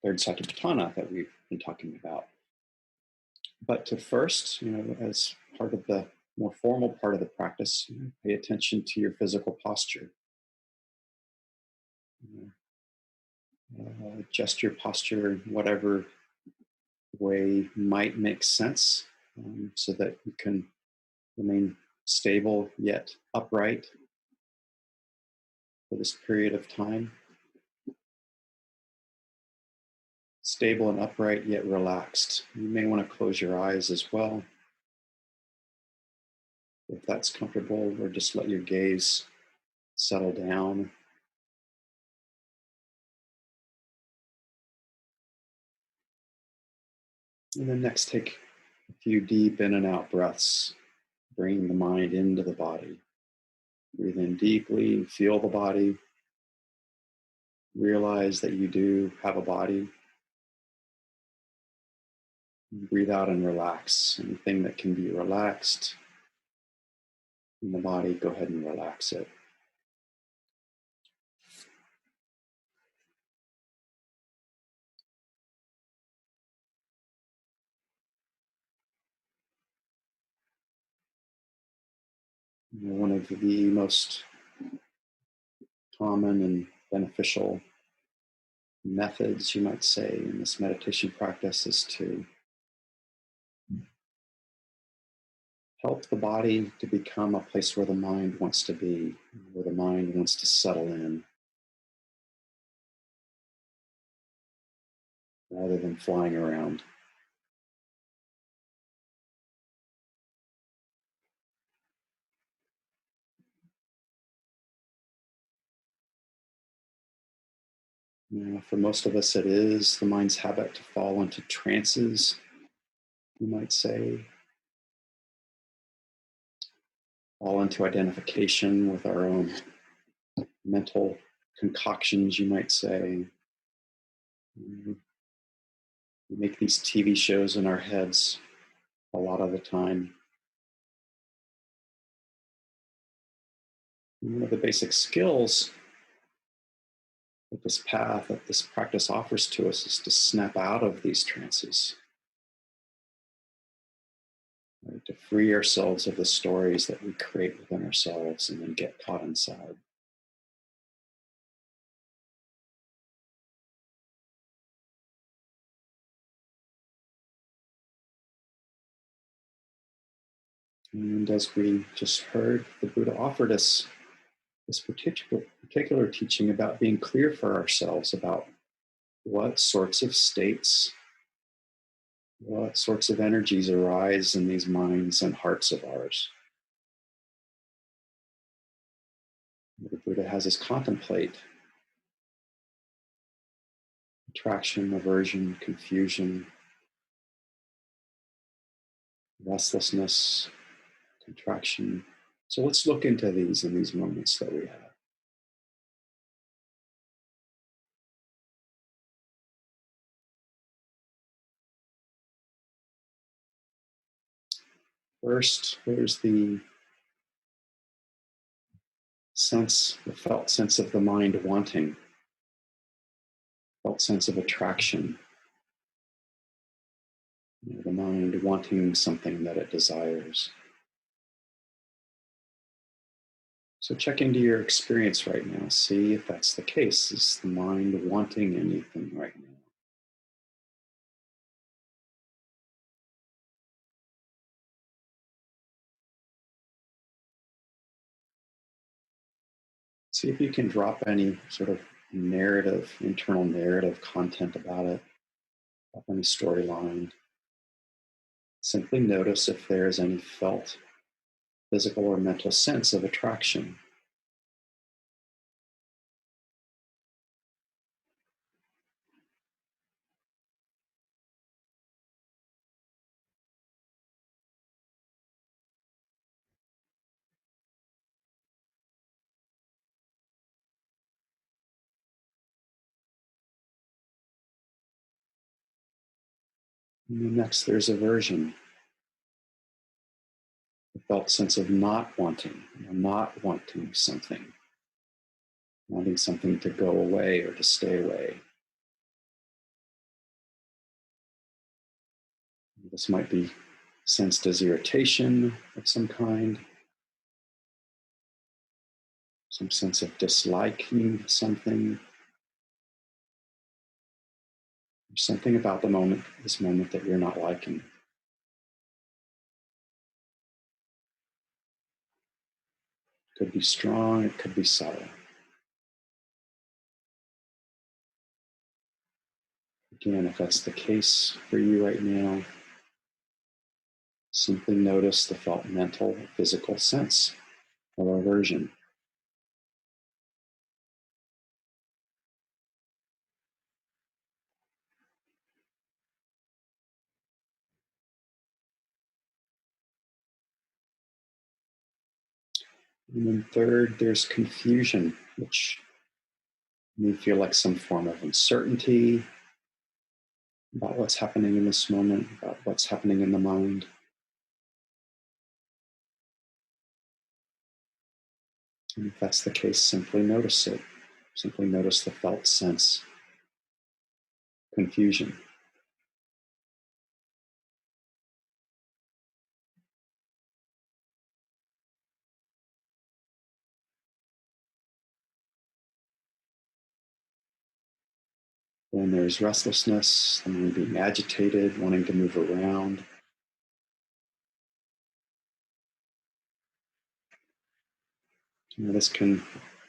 Satipatthana that we've been talking about. But to first, as part of the more formal part of the practice, pay attention to your physical posture. Adjust your posture in whatever way might make sense, so that you can remain stable yet upright for this period of time. Stable and upright yet relaxed. You may want to close your eyes as well. if that's comfortable, or just let your gaze settle down. And then next, take a few deep in and out breaths. Bring the mind into the body. Breathe in deeply, feel the body. Realize that you do have a body. Breathe out and relax. Anything that can be relaxed in the body, go ahead and relax it. One of the most common and beneficial methods, you might say, in this meditation practice is to help the body to become a place where the mind wants to be, where the mind wants to settle in, rather than flying around. For most of us, it is the mind's habit to fall into trances, you might say, fall into identification with our own mental concoctions, you might say. We make these TV shows in our heads a lot of the time. One of the basic skills that this path, that this practice offers to us, is to snap out of these trances, right? To free ourselves of the stories that we create within ourselves and then get caught inside. And as we just heard, the Buddha offered us this particular teaching about being clear for ourselves about what sorts of states, what sorts of energies arise in these minds and hearts of ours. The Buddha has us contemplate attraction, aversion, confusion, restlessness, contraction. So let's look into these in these moments that we have. First, there's the felt sense of the mind wanting, felt sense of attraction. The mind wanting something that it desires. So check into your experience right now. See if that's the case. Is the mind wanting anything right now? See if you can drop any sort of narrative, internal narrative content about it, drop any storyline. Simply notice if there is any felt physical or mental sense of attraction. And then next, there's aversion. The felt sense of not wanting something, wanting something to go away or to stay away. This might be sensed as irritation of some kind, some sense of disliking something, something about this moment that you're not liking. It could be strong, it could be subtle. Again, if that's the case for you right now, Simply notice the felt mental or physical sense of aversion. And then third, there's confusion, which may feel like some form of uncertainty about what's happening in this moment, about what's happening in the mind. And if that's the case, simply notice it. Simply notice the felt sense, confusion. Then there's restlessness, the mind being agitated, wanting to move around. This can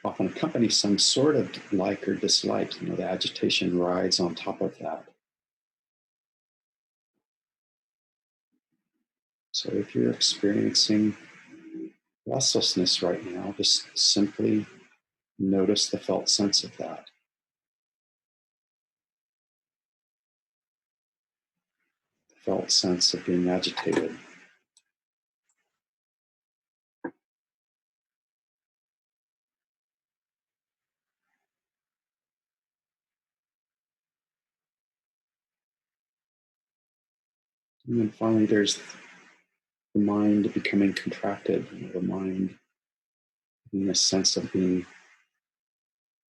often accompany some sort of like or dislike. The agitation rides on top of that. So if you're experiencing restlessness right now, just simply notice the felt sense of that. The felt sense of being agitated. And then finally, there's the mind becoming contracted, the mind in a sense of being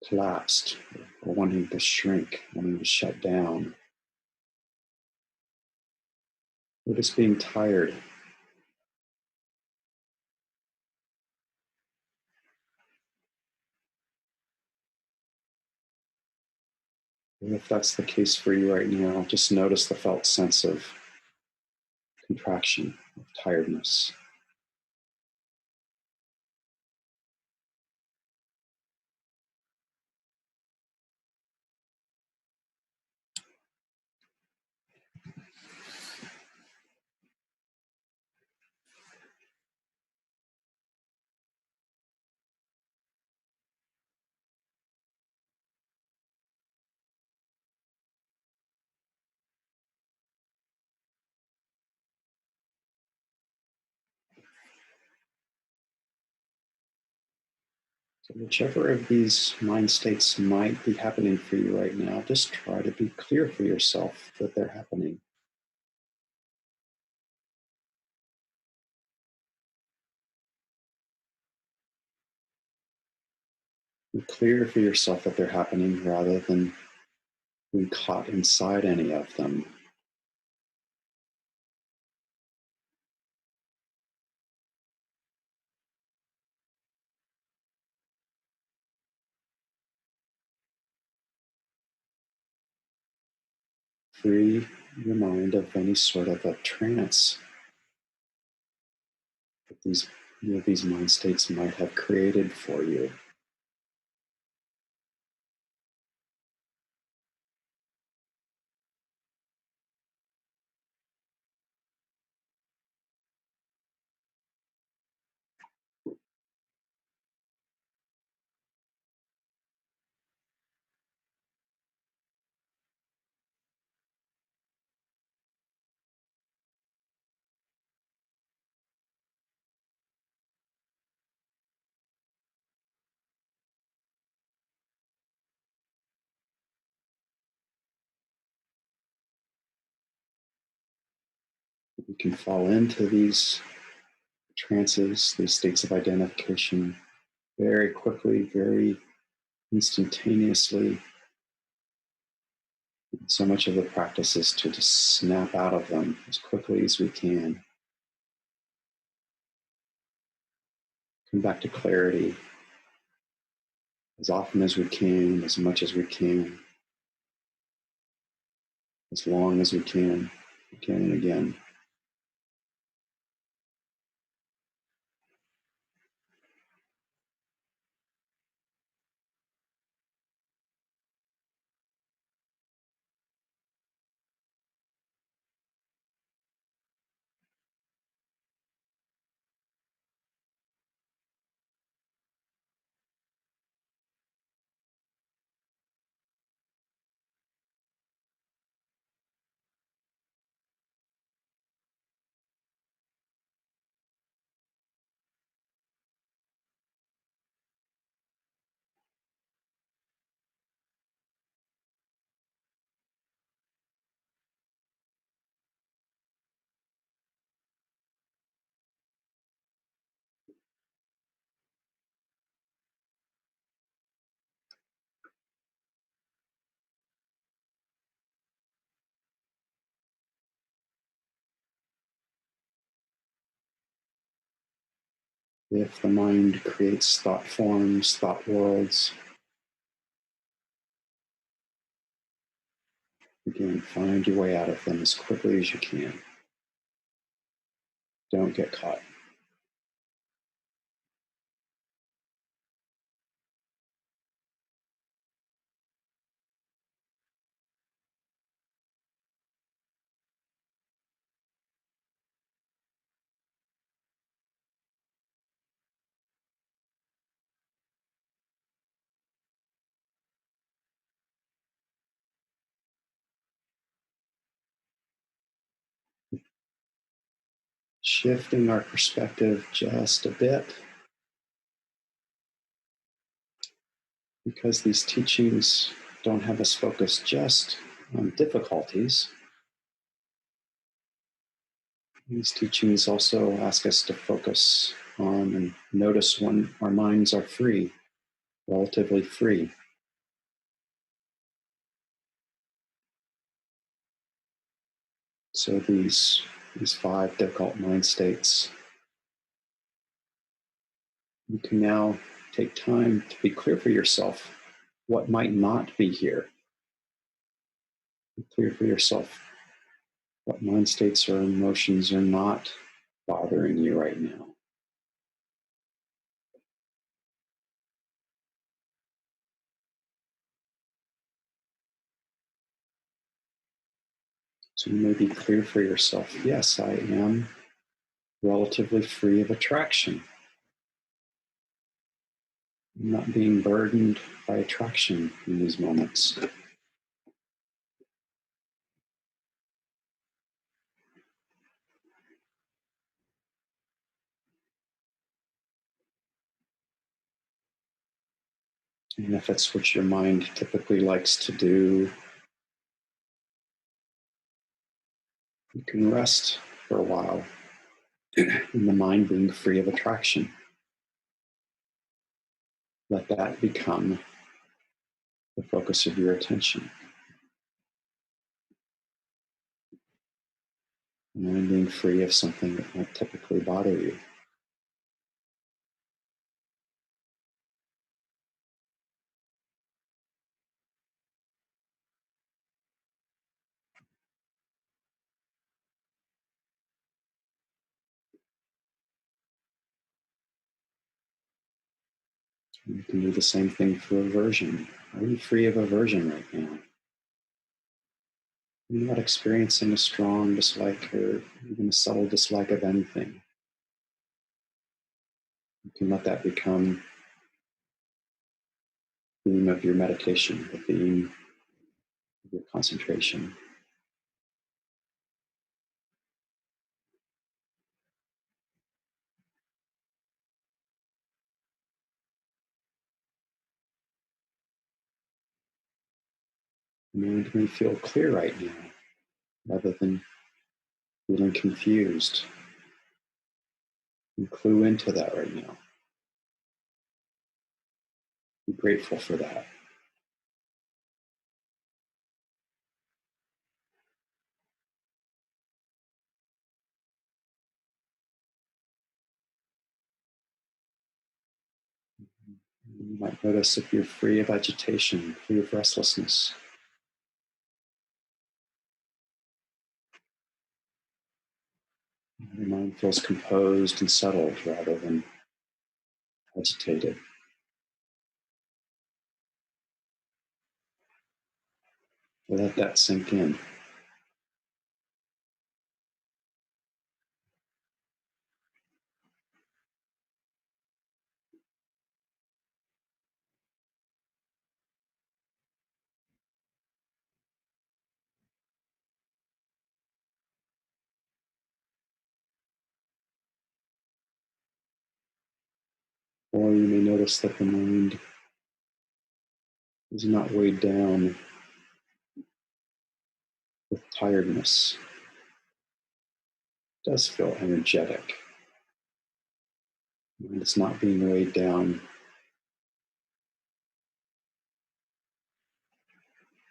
collapsed, or wanting to shrink, wanting to shut down. Or just being tired. And if that's the case for you right now, just notice the felt sense of contraction, of tiredness. So whichever of these mind states might be happening for you right now, just try to be clear for yourself that they're happening. Be clear for yourself that they're happening rather than being caught inside any of them. Free your mind of any sort of a trance that these mind states might have created for you. You can fall into these trances, these states of identification very quickly, very instantaneously. So much of the practice is to just snap out of them as quickly as we can. Come back to clarity as often as we can, as much as we can, as long as we can, again and again. If the mind creates thought forms, thought worlds, again, find your way out of them as quickly as you can. Don't get caught. Shifting our perspective just a bit, because these teachings don't have us focus just on difficulties. These teachings also ask us to focus on and notice when our minds are free, relatively free. So these 5 difficult mind states, you can now take time to be clear for yourself what might not be here. Be clear for yourself what mind states or emotions are not bothering you right now. So you may be clear for yourself, yes, I am relatively free of attraction. I'm not being burdened by attraction in these moments. And if it's what your mind typically likes to do, you can rest for a while in the mind being free of attraction. Let that become the focus of your attention. The mind being free of something that might typically bother you. You can do the same thing for aversion. Are you free of aversion right now? You're not experiencing a strong dislike or even a subtle dislike of anything. You can let that become the theme of your meditation, the theme of your concentration. The mind may feel clear right now, rather than feeling confused. You clue into that right now. Be grateful for that. You might notice if you're free of agitation, free of restlessness. Your mind feels composed and settled rather than agitated. Let that sink in. Or you may notice that the mind is not weighed down with tiredness. It does feel energetic. The mind is not being weighed down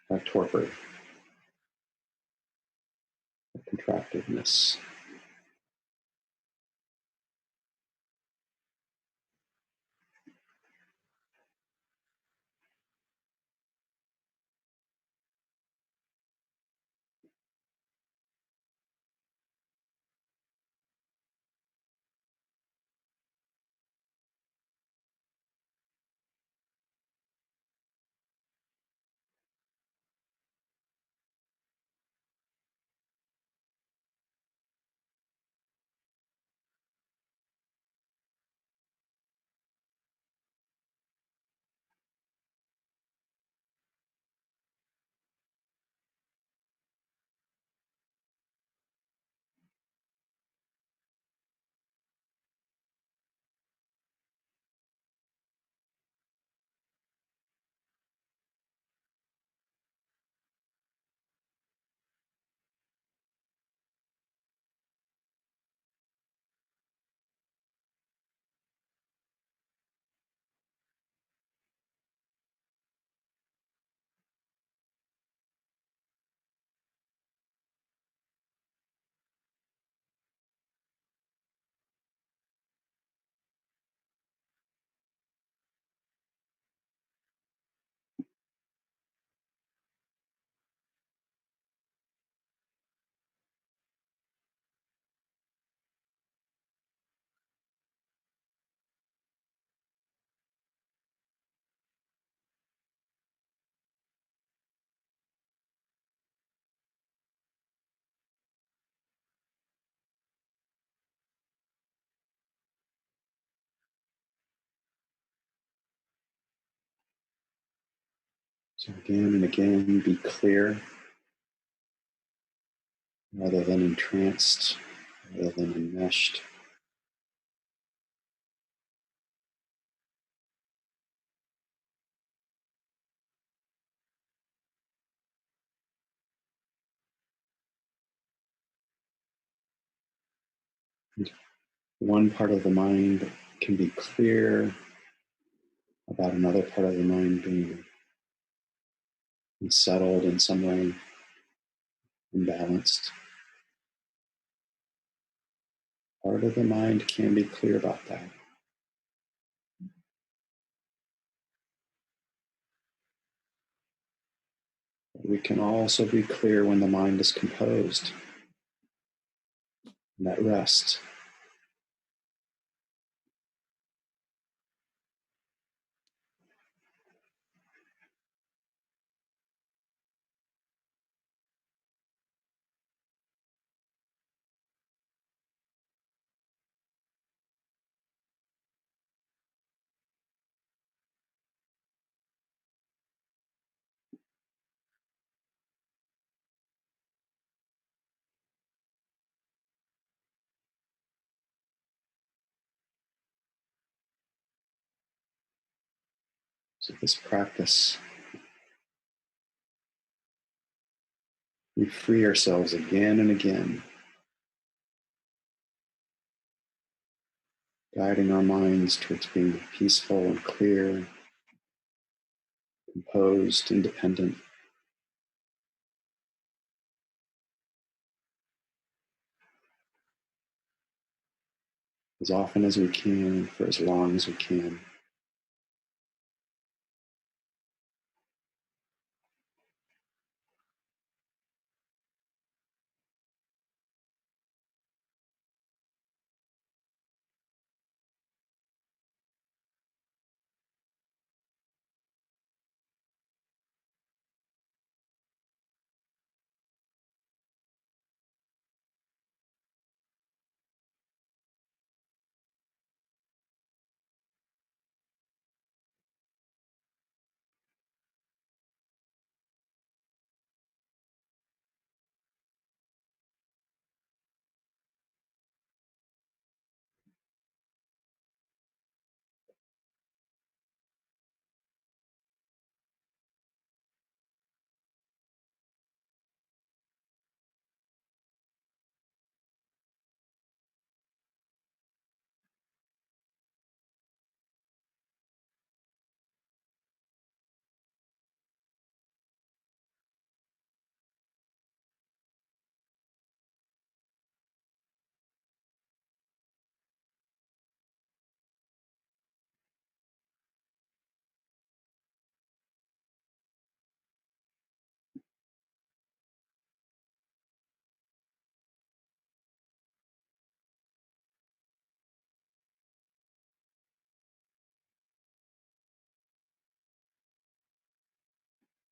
by torpor, by contractedness. So again and again, be clear rather than entranced, rather than enmeshed. And one part of the mind can be clear about another part of the mind being unsettled in some way, imbalanced. Part of the mind can be clear about that. We can also be clear when the mind is composed and at rest. So this practice, we free ourselves again and again, guiding our minds towards being peaceful and clear, composed, independent. As often as we can, for as long as we can.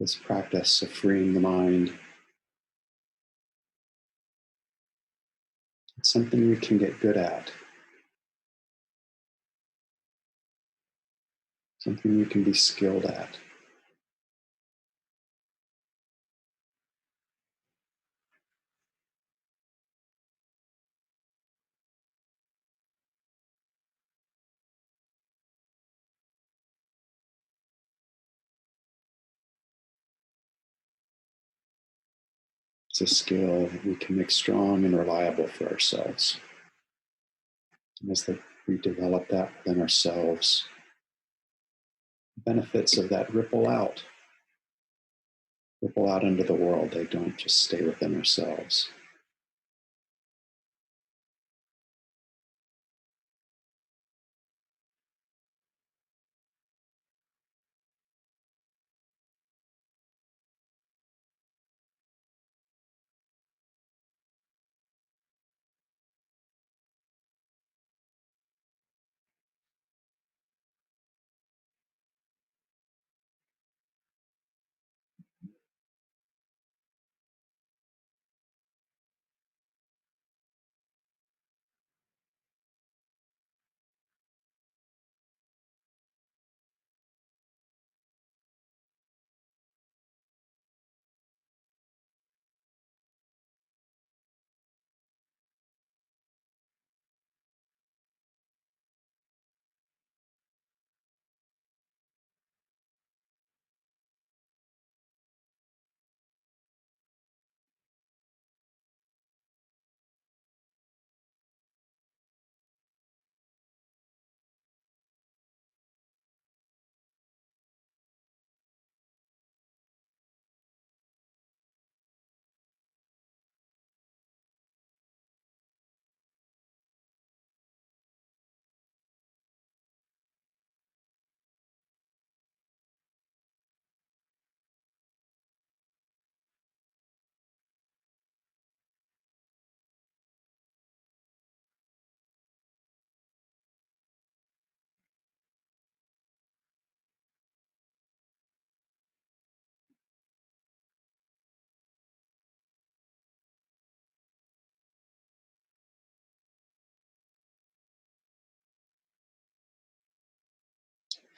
This practice of freeing the mind, it's something we can get good at, something we can be skilled at. It's a skill that we can make strong and reliable for ourselves. And as we develop that within ourselves, the benefits of that ripple out into the world. They don't just stay within ourselves.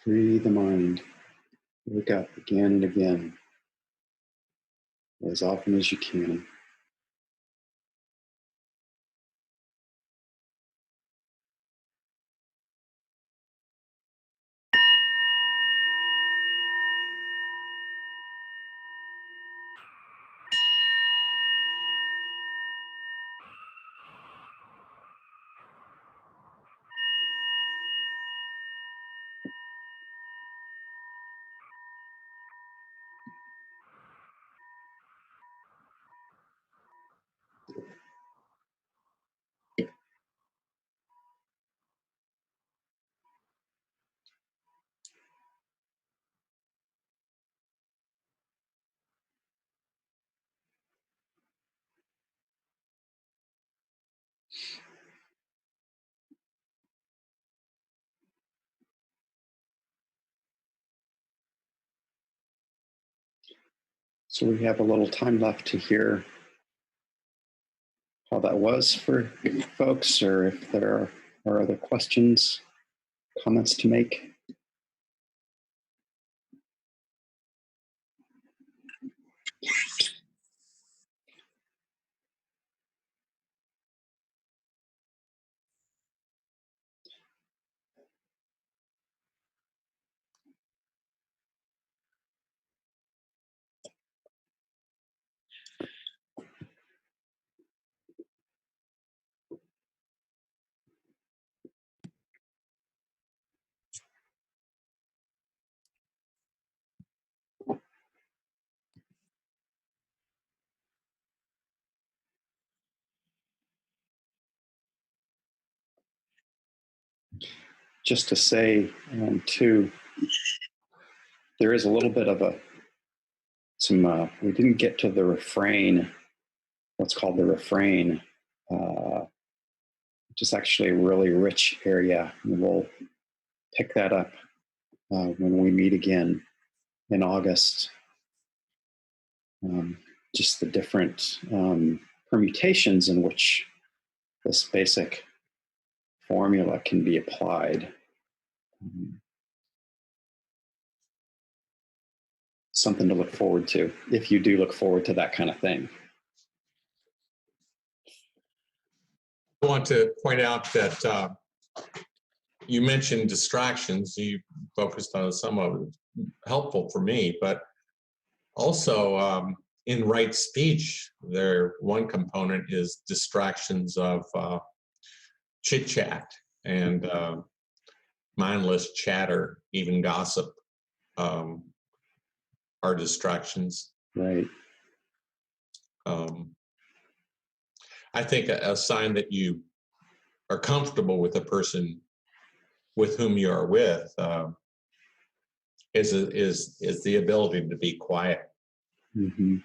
Free the mind. Wake up again and again, as often as you can. So we have a little time left to hear how that was for folks, or if there are other questions, comments to make. Just to say, too, there is a little bit of we didn't get to the refrain, what's called the refrain, which is actually a really rich area. And we'll pick that up when we meet again in August. Just the different permutations in which this basic formula can be applied. Something to look forward to, if you do look forward to that kind of thing. I want to point out that you mentioned distractions. You focused on some of it, helpful for me, but also in right speech, one component is distractions of chit chat and mindless chatter, even gossip are distractions. Right. I think a sign that you are comfortable with the person with whom you are with is the ability to be quiet. Mm-hmm.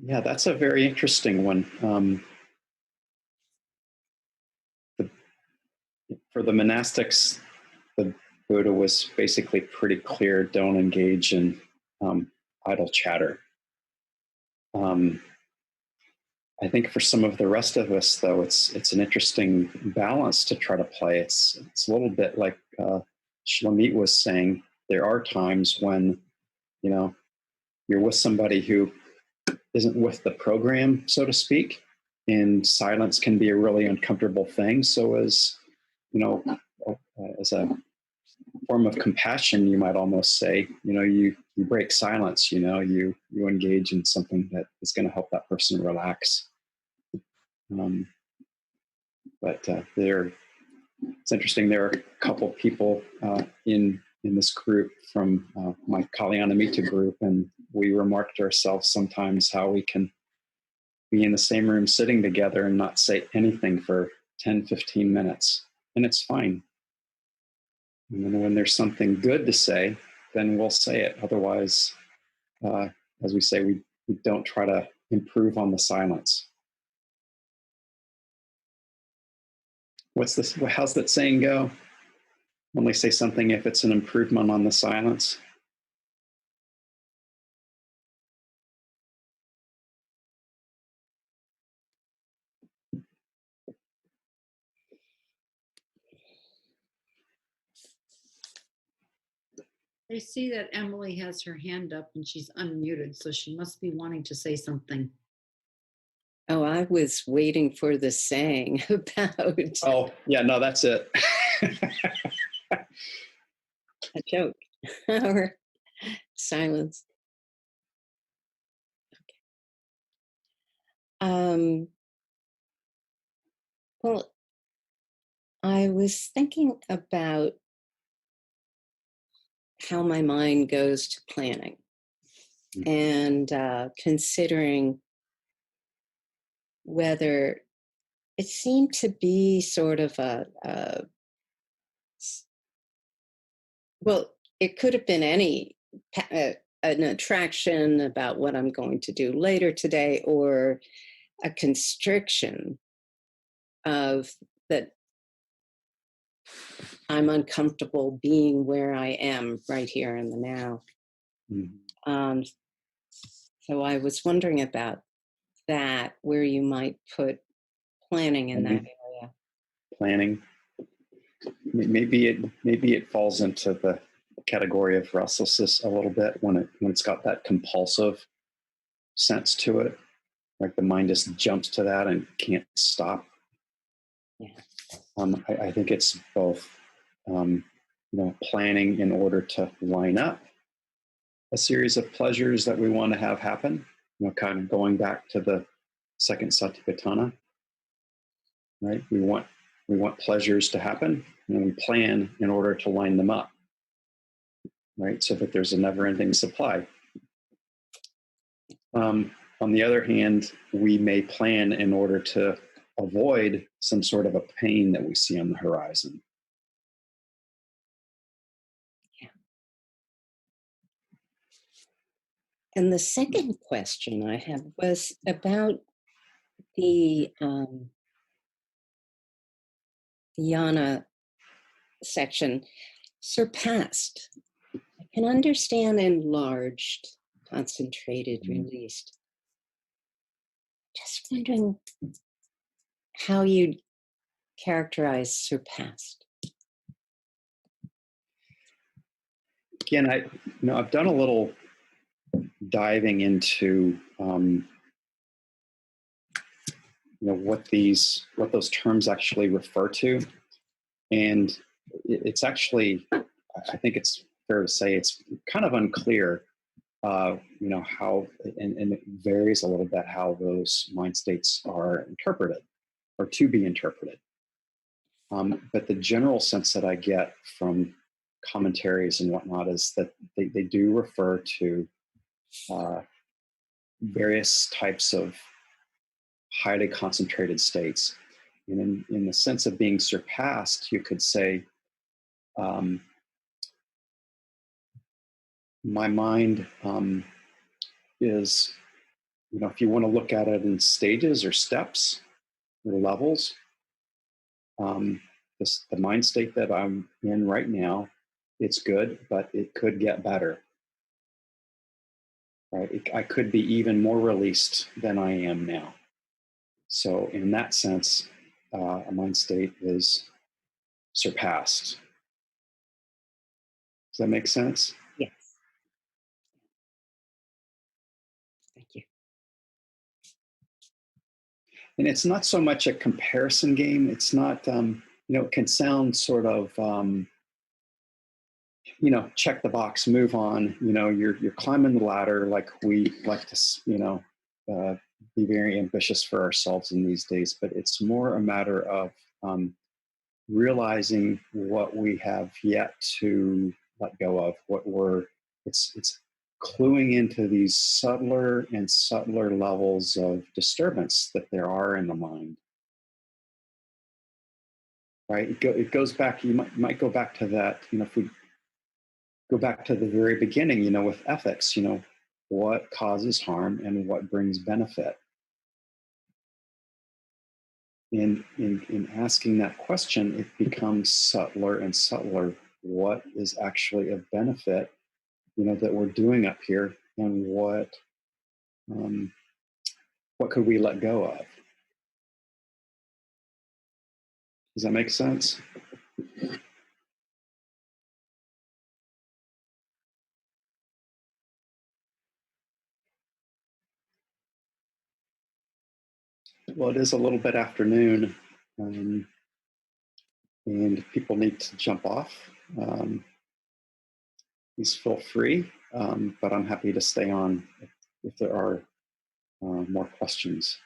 Yeah, that's a very interesting one. For the monastics, the Buddha was basically pretty clear: don't engage in idle chatter. I think for some of the rest of us, though, it's an interesting balance to try to play. It's a little bit like Shlamit was saying. There are times when, you're with somebody who isn't with the program, so to speak, and silence can be a really uncomfortable thing. So as a form of compassion, you might almost say, you break silence, you engage in something that is going to help that person relax. But it's interesting. There are a couple people in this group from my Kalyanamita group, and we remarked to ourselves sometimes how we can be in the same room sitting together and not say anything for 10, 15 minutes, and it's fine. And then when there's something good to say, then we'll say it. Otherwise, as we say, we don't try to improve on the silence. How's that saying go? Only say something if it's an improvement on the silence. I see that Emily has her hand up and she's unmuted, so she must be wanting to say something. Oh, I was waiting for the saying about Oh, yeah, no, that's it. a joke or silence. Well, I was thinking about how my mind goes to planning and considering whether it seemed to be sort of well, it could have been an attraction about what I'm going to do later today, or a constriction of that I'm uncomfortable being where I am right here in the now. Mhm. So I was wondering about that, where you might put planning in that area. Planning. Maybe it falls into the category of restlessness a little bit when it's got that compulsive sense to it, like the mind just jumps to that and can't stop. Yeah. I think it's both, planning in order to line up a series of pleasures that we want to have happen. Kind of going back to the second Satipatthana, right? We want pleasures to happen, and we plan in order to line them up, right? So that there's a never-ending supply. On the other hand, we may plan in order to avoid some sort of a pain that we see on the horizon. Yeah. And the second question I had was about the Yana section, surpassed. I can understand enlarged, concentrated, released. Just wondering how you'd characterize surpassed. Again, I've done a little diving into what those terms actually refer to, and it's actually, I think it's fair to say, it's kind of unclear, how, and it varies a little bit how those mind states are interpreted or to be interpreted. But the general sense that I get from commentaries and whatnot is that they do refer to various types of highly concentrated states. And in the sense of being surpassed, you could say, my mind is, if you want to look at it in stages or steps or levels, the mind state that I'm in right now, it's good, but it could get better. Right? I could be even more released than I am now. So in that sense, a mind state is surpassed. Does that make sense? Yes. Thank you. And it's not so much a comparison game. It's not, it can sound sort of, check the box, move on. You're climbing the ladder, like we like to, be very ambitious for ourselves in these days. But it's more a matter of realizing what we have yet to let go of. It's cluing into these subtler and subtler levels of disturbance that there are in the mind. Right? It goes back. You might go back to that. If we go back to the very beginning, with ethics, what causes harm and what brings benefit. In asking that question, it becomes subtler and subtler. What is actually of benefit, that we're doing up here, and what could we let go of? Does that make sense? Well, it is a little bit afternoon, and if people need to jump off, please feel free, but I'm happy to stay on if there are more questions.